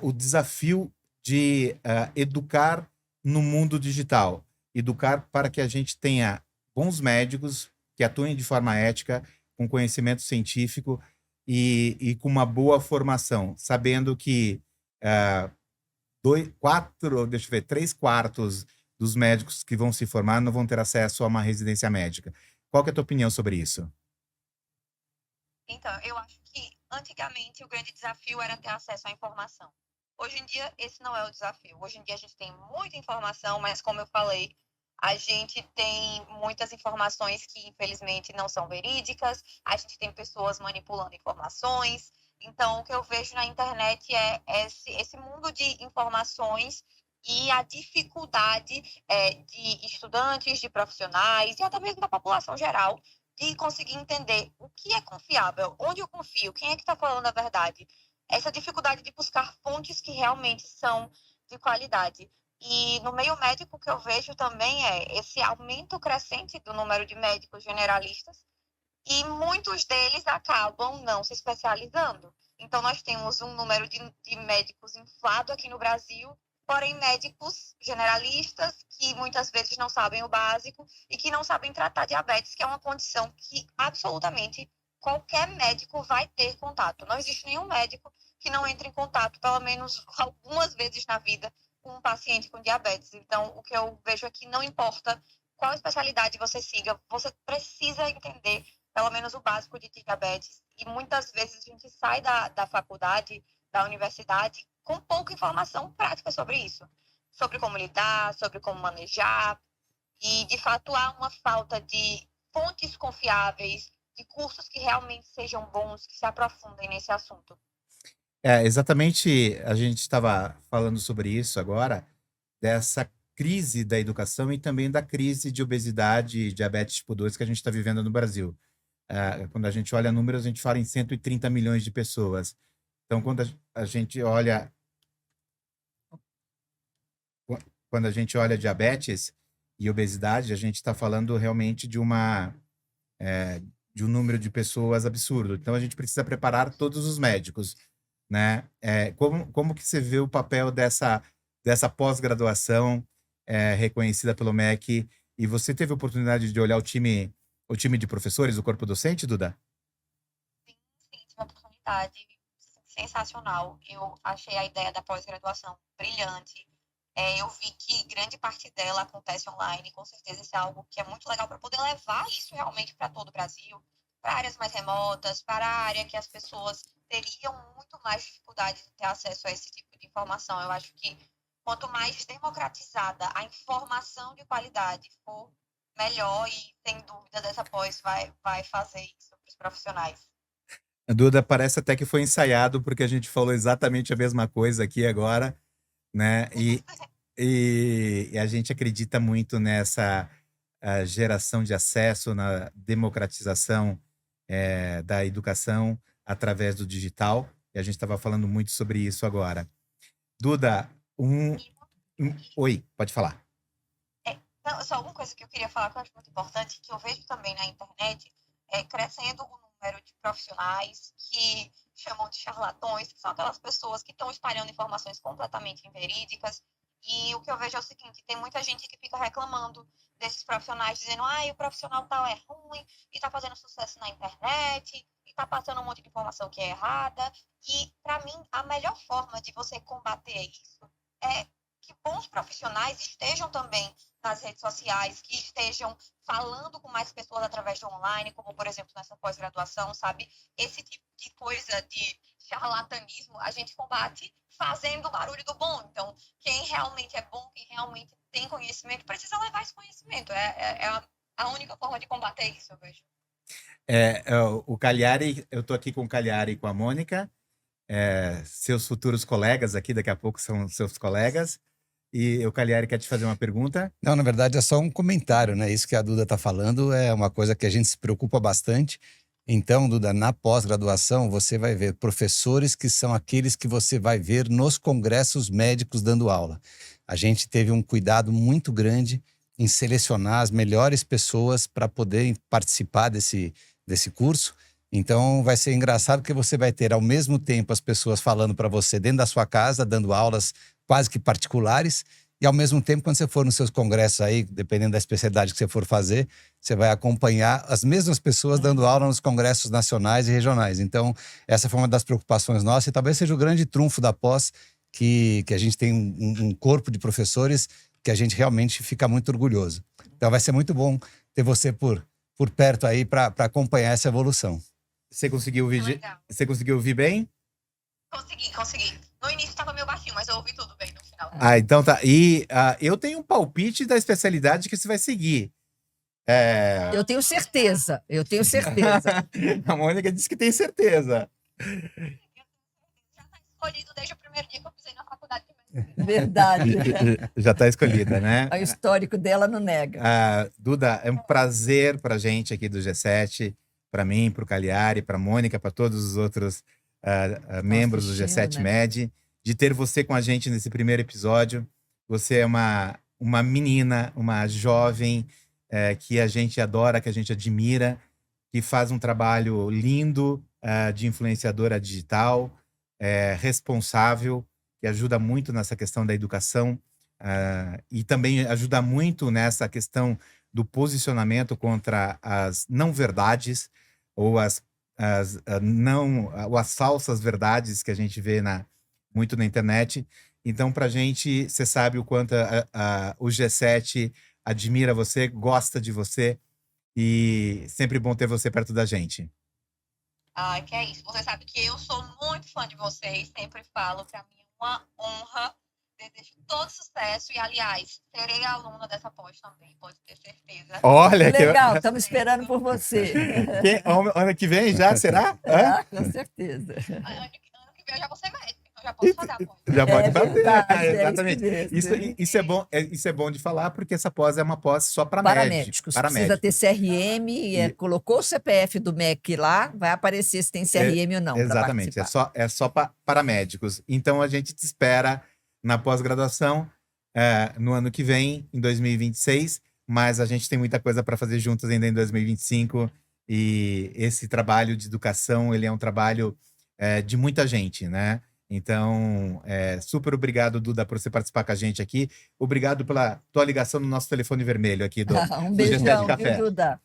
o desafio de educar no mundo digital? Educar para que a gente tenha bons médicos que atuem de forma ética, com conhecimento científico e com uma boa formação, sabendo que 3/4 dos médicos que vão se formar não vão ter acesso a uma residência médica. Qual que é a tua opinião sobre isso? Então, eu acho que antigamente o grande desafio era ter acesso à informação. Hoje em dia, esse não é o desafio. Hoje em dia, a gente tem muita informação, mas como eu falei, a gente tem muitas informações que, infelizmente, não são verídicas. A gente tem pessoas manipulando informações. Então, o que eu vejo na internet é esse mundo de informações e a dificuldade de estudantes, de profissionais e até mesmo da população geral de conseguir entender o que é confiável, onde eu confio, quem é que está falando a verdade. Essa dificuldade de buscar fontes que realmente são de qualidade. E no meio médico, o que eu vejo também é esse aumento crescente do número de médicos generalistas e muitos deles acabam não se especializando. Então, nós temos um número de médicos inflado aqui no Brasil, porém médicos generalistas que muitas vezes não sabem o básico e que não sabem tratar diabetes, que é uma condição que absolutamente qualquer médico vai ter contato. Não existe nenhum médico que não entre em contato, pelo menos algumas vezes na vida, com um paciente com diabetes. Então, o que eu vejo aqui, não importa qual especialidade você siga, você precisa entender pelo menos o básico de diabetes. E muitas vezes a gente sai da faculdade, da universidade, com pouca informação prática sobre isso. Sobre como lidar, sobre como manejar. E, de fato, há uma falta de fontes confiáveis, de cursos que realmente sejam bons, que se aprofundem nesse assunto. Exatamente, a gente estava falando sobre isso agora, dessa crise da educação e também da crise de obesidade e diabetes tipo 2 que a gente está vivendo no Brasil. Quando a gente olha números, a gente fala em 130 milhões de pessoas. Então, a gente olha diabetes e obesidade, a gente está falando realmente de um número de pessoas absurdo. Então, a gente precisa preparar todos os médicos, né? Como que você vê o papel dessa pós-graduação reconhecida pelo MEC? E você teve a oportunidade de olhar o time de professores, o corpo docente, Duda? Sim, tive uma oportunidade sensacional. Eu achei a ideia da pós-graduação brilhante. Eu vi que grande parte dela acontece online, com certeza isso é algo que é muito legal para poder levar isso realmente para todo o Brasil, para áreas mais remotas, para a área que as pessoas teriam muito mais dificuldade de ter acesso a esse tipo de informação. Eu acho que quanto mais democratizada a informação de qualidade for, melhor, e sem dúvida dessa pós vai fazer isso para os profissionais. A Duda, parece até que foi ensaiado, porque a gente falou exatamente a mesma coisa aqui agora, né? E a gente acredita muito nessa geração de acesso, na democratização da educação através do digital. E a gente estava falando muito sobre isso agora. Duda, oi, pode falar. Não, só uma coisa que eu queria falar que eu acho muito importante, que eu vejo também na internet, crescendo o número de profissionais que chamam de charlatões, que são aquelas pessoas que estão espalhando informações completamente inverídicas. E o que eu vejo é o seguinte, tem muita gente que fica reclamando desses profissionais, dizendo o profissional tal é ruim, e está fazendo sucesso na internet, e está passando um monte de informação que é errada. E, para mim, a melhor forma de você combater isso é que bons profissionais estejam também nas redes sociais, que estejam falando com mais pessoas através do online, como, por exemplo, nessa pós-graduação, sabe? Esse tipo de coisa de charlatanismo a gente combate fazendo o barulho do bom. Então, quem realmente é bom, quem realmente tem conhecimento, precisa levar esse conhecimento. É a única forma de combater isso, eu vejo. O Cagliari, eu estou aqui com o Cagliari e com a Mônica, seus futuros colegas aqui, daqui a pouco são seus colegas. E o Cagliari quer te fazer uma pergunta? Não, na verdade é só um comentário, né? Isso que a Duda está falando é uma coisa que a gente se preocupa bastante. Então, Duda, na pós-graduação você vai ver professores que são aqueles que você vai ver nos congressos médicos dando aula. A gente teve um cuidado muito grande em selecionar as melhores pessoas para poder participar desse curso. Então, vai ser engraçado que você vai ter ao mesmo tempo as pessoas falando para você dentro da sua casa, dando aulas quase que particulares, e ao mesmo tempo, quando você for nos seus congressos aí, dependendo da especialidade que você for fazer, você vai acompanhar as mesmas pessoas dando aula nos congressos nacionais e regionais. Então, essa foi uma das preocupações nossas, e talvez seja o grande trunfo da pós, que a gente tem um corpo de professores que a gente realmente fica muito orgulhoso. Então, vai ser muito bom ter você por perto aí para acompanhar essa evolução. Você conseguiu ouvir bem? Consegui. No início estava meio baixinho, mas eu ouvi tudo bem no final. Então tá. E eu tenho um palpite da especialidade que você vai seguir. Eu tenho certeza. A Mônica disse que tem certeza. Já está escolhido desde o primeiro dia que eu pisei na faculdade de medicina. Verdade. Já está escolhida, né? O histórico dela não nega. Duda, é um prazer pra gente aqui do G7, para mim, para o Cagliari, para a Mônica, para todos os outros membros do G7 Med, de ter você com a gente nesse primeiro episódio. Você é uma menina, uma jovem que a gente adora, que a gente admira, que faz um trabalho lindo de influenciadora digital, responsável, que ajuda muito nessa questão da educação e também ajuda muito nessa questão do posicionamento contra as não-verdades ou as falsas verdades que a gente vê muito na internet. Então, pra gente, você sabe o quanto o G7 admira você, gosta de você, e sempre bom ter você perto da gente. Que é isso. Você sabe que eu sou muito fã de vocês, sempre falo, pra mim é uma honra. Desejo todo sucesso e, aliás, serei aluna dessa pós também, pode ter certeza. Olha, legal, estamos esperando por você. Ano que vem já, será? Com certeza. Ano que vem eu já vou ser médica. já posso fazer a pós. Já pode fazer. verdade, Exatamente. isso mesmo. Isso é bom de falar, porque essa pós é uma pós só para Paramédicos. Precisa ter CRM, colocou o CPF do MEC lá, vai aparecer se tem CRM ou não. Exatamente, é só para paramédicos. Então a gente te espera na pós-graduação no ano que vem, em 2026, mas a gente tem muita coisa para fazer juntos ainda em 2025. E esse trabalho de educação, ele é um trabalho de muita gente, né? Então, super obrigado, Duda, por você participar com a gente aqui. Obrigado pela tua ligação no nosso telefone vermelho aqui do Um do beijão, G7 Café. viu, Duda?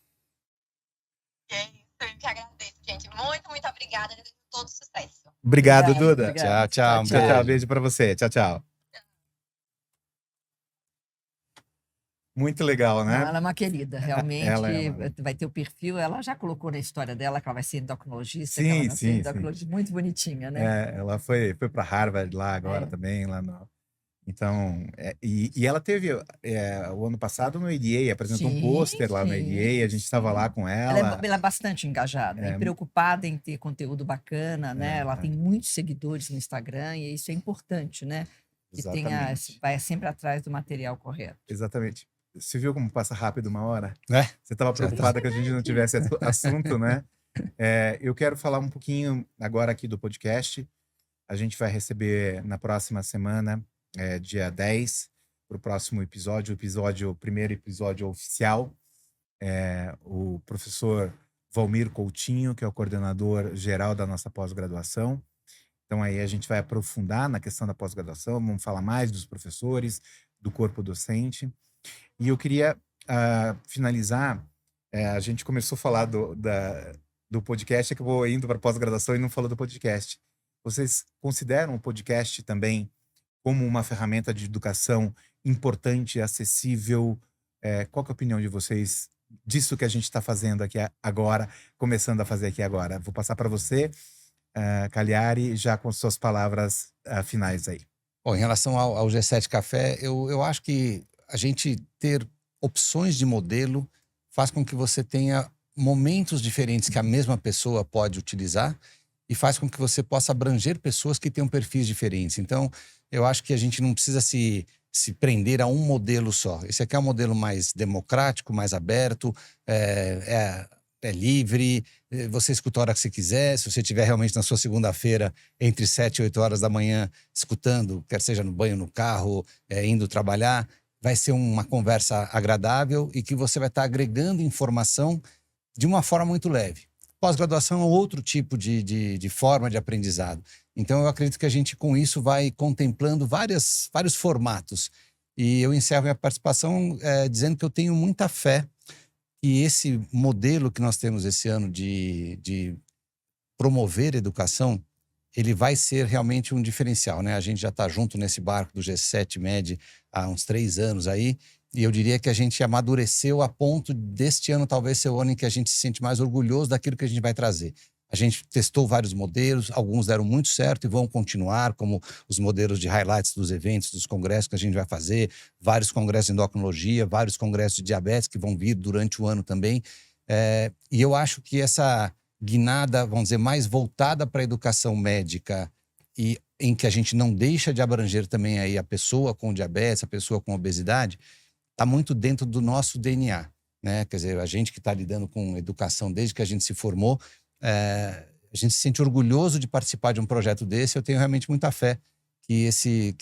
É isso, eu que agradeço, gente. Muito, muito obrigada. Desejo todo sucesso. Obrigado, Obrigada, Duda. obrigada. Tchau, tchau. Tchau, tchau. Beijo para você. Tchau, tchau. Muito legal, né? Ela é uma querida, realmente. Ela é Vai ter o perfil, ela já colocou na história dela que ela vai ser endocrinologista, Sim, que ela vai sim, ser sim. endocrinologista, muito bonitinha, né? Ela foi para Harvard lá agora também, lá no... Então, e ela teve o ano passado no ADA, apresentou um Sim, pôster lá no sim, ADA, a gente estava lá com ela. Ela é bastante engajada e preocupada em ter conteúdo bacana, né? Ela tem muitos seguidores no Instagram e isso é importante, né? Que Exatamente. vai sempre atrás do material correto. Exatamente. Você viu como passa rápido uma hora? É. Você estava preocupada que a gente não tivesse assunto, né? Eu quero falar um pouquinho agora aqui do podcast. A gente vai receber na próxima semana, dia 10, para o próximo episódio, o primeiro episódio oficial, o professor Valmir Coutinho, que é o coordenador geral da nossa pós-graduação. Então aí a gente vai aprofundar na questão da pós-graduação, vamos falar mais dos professores, do corpo docente. E eu queria finalizar, a gente começou a falar do podcast, acabou indo para pós-graduação e não falou do podcast. Vocês consideram o podcast também como uma ferramenta de educação importante, acessível? Qual que é a opinião de vocês disso que a gente está fazendo aqui agora, começando a fazer aqui agora? Vou passar para você, Cagliari, já com suas palavras finais aí. Bom, em relação ao G7 Café, eu acho que a gente ter opções de modelo faz com que você tenha momentos diferentes que a mesma pessoa pode utilizar e faz com que você possa abranger pessoas que tenham perfis diferentes. Então, eu acho que a gente não precisa se prender a um modelo só. Esse aqui é um modelo mais democrático, mais aberto, é livre, você escuta a hora que você quiser. Se você estiver realmente na sua segunda-feira, entre 7 e 8 horas da manhã, escutando, quer seja no banho, no carro, indo trabalhar, vai ser uma conversa agradável e que você vai estar agregando informação de uma forma muito leve. Pós-graduação é outro tipo de forma de aprendizado. Então, eu acredito que a gente, com isso, vai contemplando vários formatos. E eu encerro minha participação dizendo que eu tenho muita fé que esse modelo que nós temos esse ano de promover educação, ele vai ser realmente um diferencial, né? A gente já está junto nesse barco do G7 Med há uns 3 anos aí, e eu diria que a gente amadureceu a ponto deste ano talvez ser o ano em que a gente se sente mais orgulhoso daquilo que a gente vai trazer. A gente testou vários modelos, alguns deram muito certo e vão continuar, como os modelos de highlights dos eventos, dos congressos que a gente vai fazer, vários congressos de endocrinologia, vários congressos de diabetes que vão vir durante o ano também. E eu acho que essa guinada, vamos dizer, mais voltada para a educação médica e em que a gente não deixa de abranger também aí a pessoa com diabetes, a pessoa com obesidade, está muito dentro do nosso DNA, né? Quer dizer, a gente que está lidando com educação desde que a gente se formou, a gente se sente orgulhoso de participar de um projeto desse. Eu tenho realmente muita fé que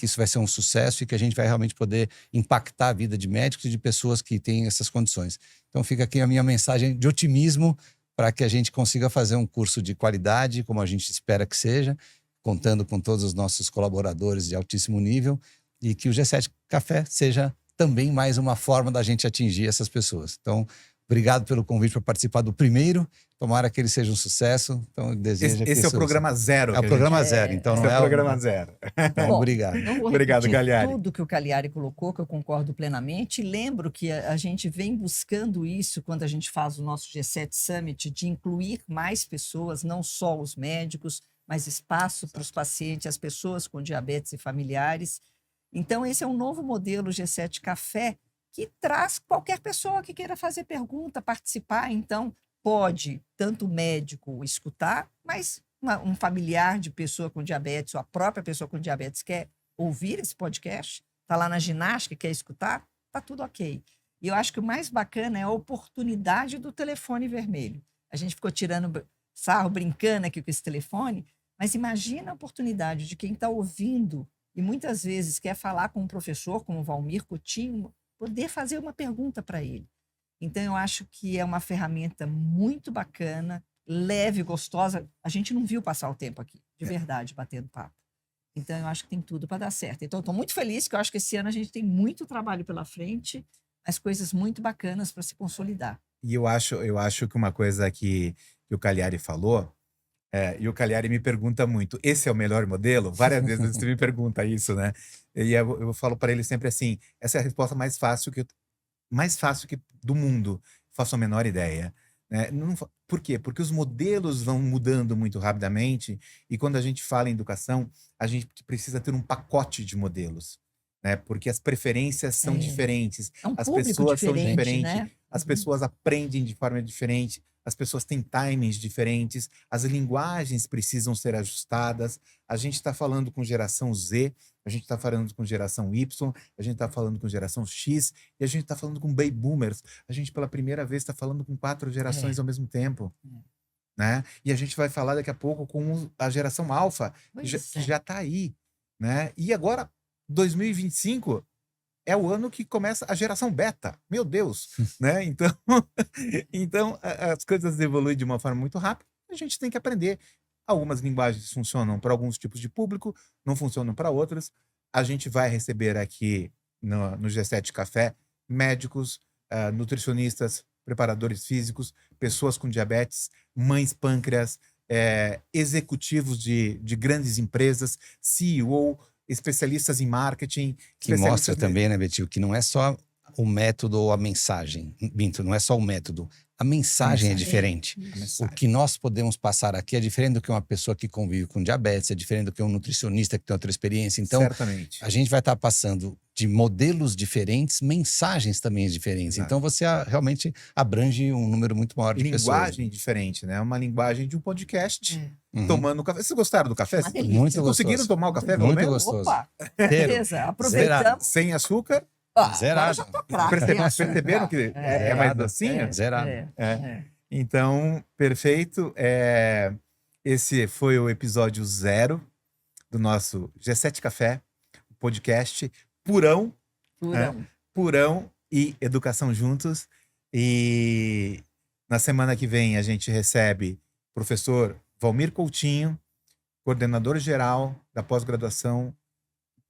isso vai ser um sucesso e que a gente vai realmente poder impactar a vida de médicos e de pessoas que têm essas condições. Então fica aqui a minha mensagem de otimismo para que a gente consiga fazer um curso de qualidade, como a gente espera que seja, contando com todos os nossos colaboradores de altíssimo nível, e que o G7 Café seja também mais uma forma da gente atingir essas pessoas. Então, obrigado pelo convite para participar do primeiro. Tomara que ele seja um sucesso. Então, desejo Esse é o programa zero. É o programa zero, então não é o programa zero. Então, Bom, obrigado. Não vou Obrigado, repetir Cagliari. tudo que o Cagliari colocou, que eu concordo plenamente. Lembro que a gente vem buscando isso quando a gente faz o nosso G7 Summit, de incluir mais pessoas, não só os médicos, mas espaço para os pacientes, as pessoas com diabetes e familiares. Então, esse é um novo modelo G7 Café que traz qualquer pessoa que queira fazer pergunta, participar. Então, pode tanto o médico escutar, mas um familiar de pessoa com diabetes ou a própria pessoa com diabetes quer ouvir esse podcast, está lá na ginástica, quer escutar, está tudo ok. E eu acho que o mais bacana é a oportunidade do telefone vermelho. A gente ficou tirando sarro, brincando aqui com esse telefone, mas imagina a oportunidade de quem está ouvindo e muitas vezes quer falar com um professor, como o Valmir Coutinho, poder fazer uma pergunta para ele. Então, eu acho que é uma ferramenta muito bacana, leve, gostosa. A gente não viu passar o tempo aqui, de verdade, batendo papo. Então, eu acho que tem tudo para dar certo. Então, estou muito feliz, que eu acho que esse ano a gente tem muito trabalho pela frente, mas coisas muito bacanas para se consolidar. E eu acho que uma coisa que o Cagliari falou, e o Cagliari me pergunta muito, esse é o melhor modelo? Várias vezes você me pergunta isso, né? E eu falo para ele sempre assim, essa é a resposta mais fácil que do mundo, faço a menor ideia. Né? Por quê? Porque os modelos vão mudando muito rapidamente e quando a gente fala em educação, a gente precisa ter um pacote de modelos. Né? Porque as preferências são diferentes, É um as público pessoas são diferente, diferentes, né? as pessoas aprendem de forma diferente, as pessoas têm timings diferentes, as linguagens precisam ser ajustadas. A gente está falando com geração Z, a gente está falando com geração Y, a gente está falando com geração X e a gente está falando com baby boomers. A gente, pela primeira vez, está falando com 4 gerações ao mesmo tempo. Né? E a gente vai falar daqui a pouco com a geração alfa, que já está aí. Né? E agora, 2025 é o ano que começa a geração beta. Meu Deus! Né? Então, as coisas evoluem de uma forma muito rápida. A gente tem que aprender. Algumas linguagens funcionam para alguns tipos de público, não funcionam para outras. A gente vai receber aqui no G7 Café médicos, nutricionistas, preparadores físicos, pessoas com diabetes, mães pâncreas, executivos de grandes empresas, CEO, especialistas em marketing. Que mostra também, né, Betil, que não é só o método ou a mensagem. Binto, não é só o método. A mensagem é diferente. O que nós podemos passar aqui é diferente do que uma pessoa que convive com diabetes, é diferente do que um nutricionista que tem outra experiência. Então, certamente, a gente vai estar passando de modelos diferentes, mensagens também diferentes. Exato. Então, você realmente abrange um número muito maior de pessoas. Linguagem diferente, né? Uma linguagem de um podcast, tomando café. Vocês gostaram do café? Muito gostoso. Conseguiram tomar o café, pelo muito menos? gostoso. Opa, beleza. Aproveitamos. Sem açúcar? Zerado. Perceberam que é mais docinho? Zerado. Então, perfeito. Esse foi o episódio 0 do nosso G7 Café, podcast purão. Purão e educação juntos. E na semana que vem a gente recebe o professor Valmir Coutinho, coordenador geral da pós-graduação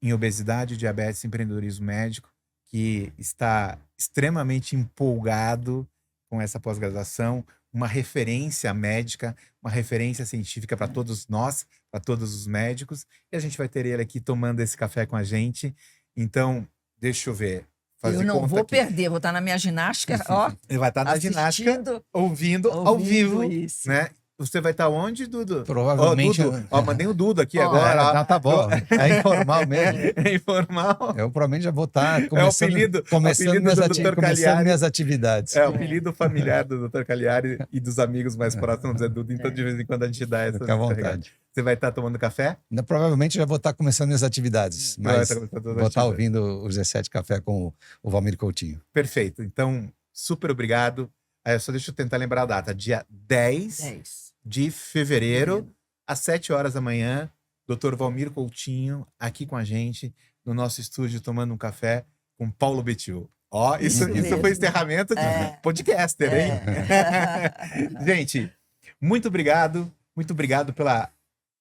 em obesidade, diabetes e empreendedorismo médico, que está extremamente empolgado com essa pós-graduação, uma referência médica, uma referência científica para todos nós, para todos os médicos, e a gente vai ter ele aqui tomando esse café com a gente. Então, deixa eu ver. Eu não vou perder, vou estar na minha ginástica, ó. Ele vai estar na ginástica, ouvindo ao vivo, isso. né? Você vai estar onde, Dudu? Provavelmente. Mandei o Dudu aqui agora. Não, tá bom. É informal mesmo. É informal. Eu provavelmente já vou estar começando, minhas atividades. É o apelido familiar do Dr. Cagliari e dos amigos mais próximos é Dudu. Então, de vez em quando a gente dá essa. Fica à vontade. Você vai estar tomando café? Provavelmente já vou estar começando minhas atividades. Mas vou estar ouvindo o G7 Café com o Valmir Coutinho. Perfeito. Então, super obrigado. Só deixa eu tentar lembrar a data. Dia 10 de fevereiro, às 7 horas da manhã, Dr. Valmir Coutinho aqui com a gente, no nosso estúdio, tomando um café com Paulo Betil. Ó, isso foi encerramento de podcaster, hein? Gente, muito obrigado pela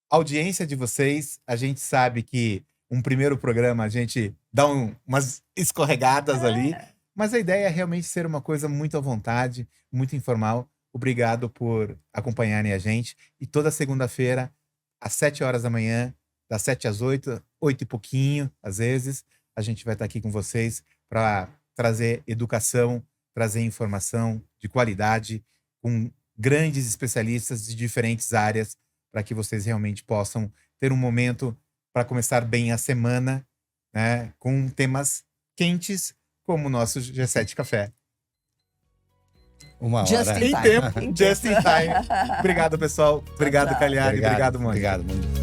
audiência de vocês. A gente sabe que um primeiro programa a gente dá umas escorregadas ali, mas a ideia é realmente ser uma coisa muito à vontade, muito informal. Obrigado por acompanharem a gente. E toda segunda-feira, às 7 horas da manhã, das 7 às 8, 8 e pouquinho, às vezes, a gente vai estar aqui com vocês para trazer educação, trazer informação de qualidade, com grandes especialistas de diferentes áreas, para que vocês realmente possam ter um momento para começar bem a semana, né, com temas quentes, como o nosso G7 Café. Uma hora. Just in Em time. tempo, just in time. Obrigado, pessoal. Obrigado, Tchau. Cagliari. Obrigado, Mônica. Obrigado, Mônica.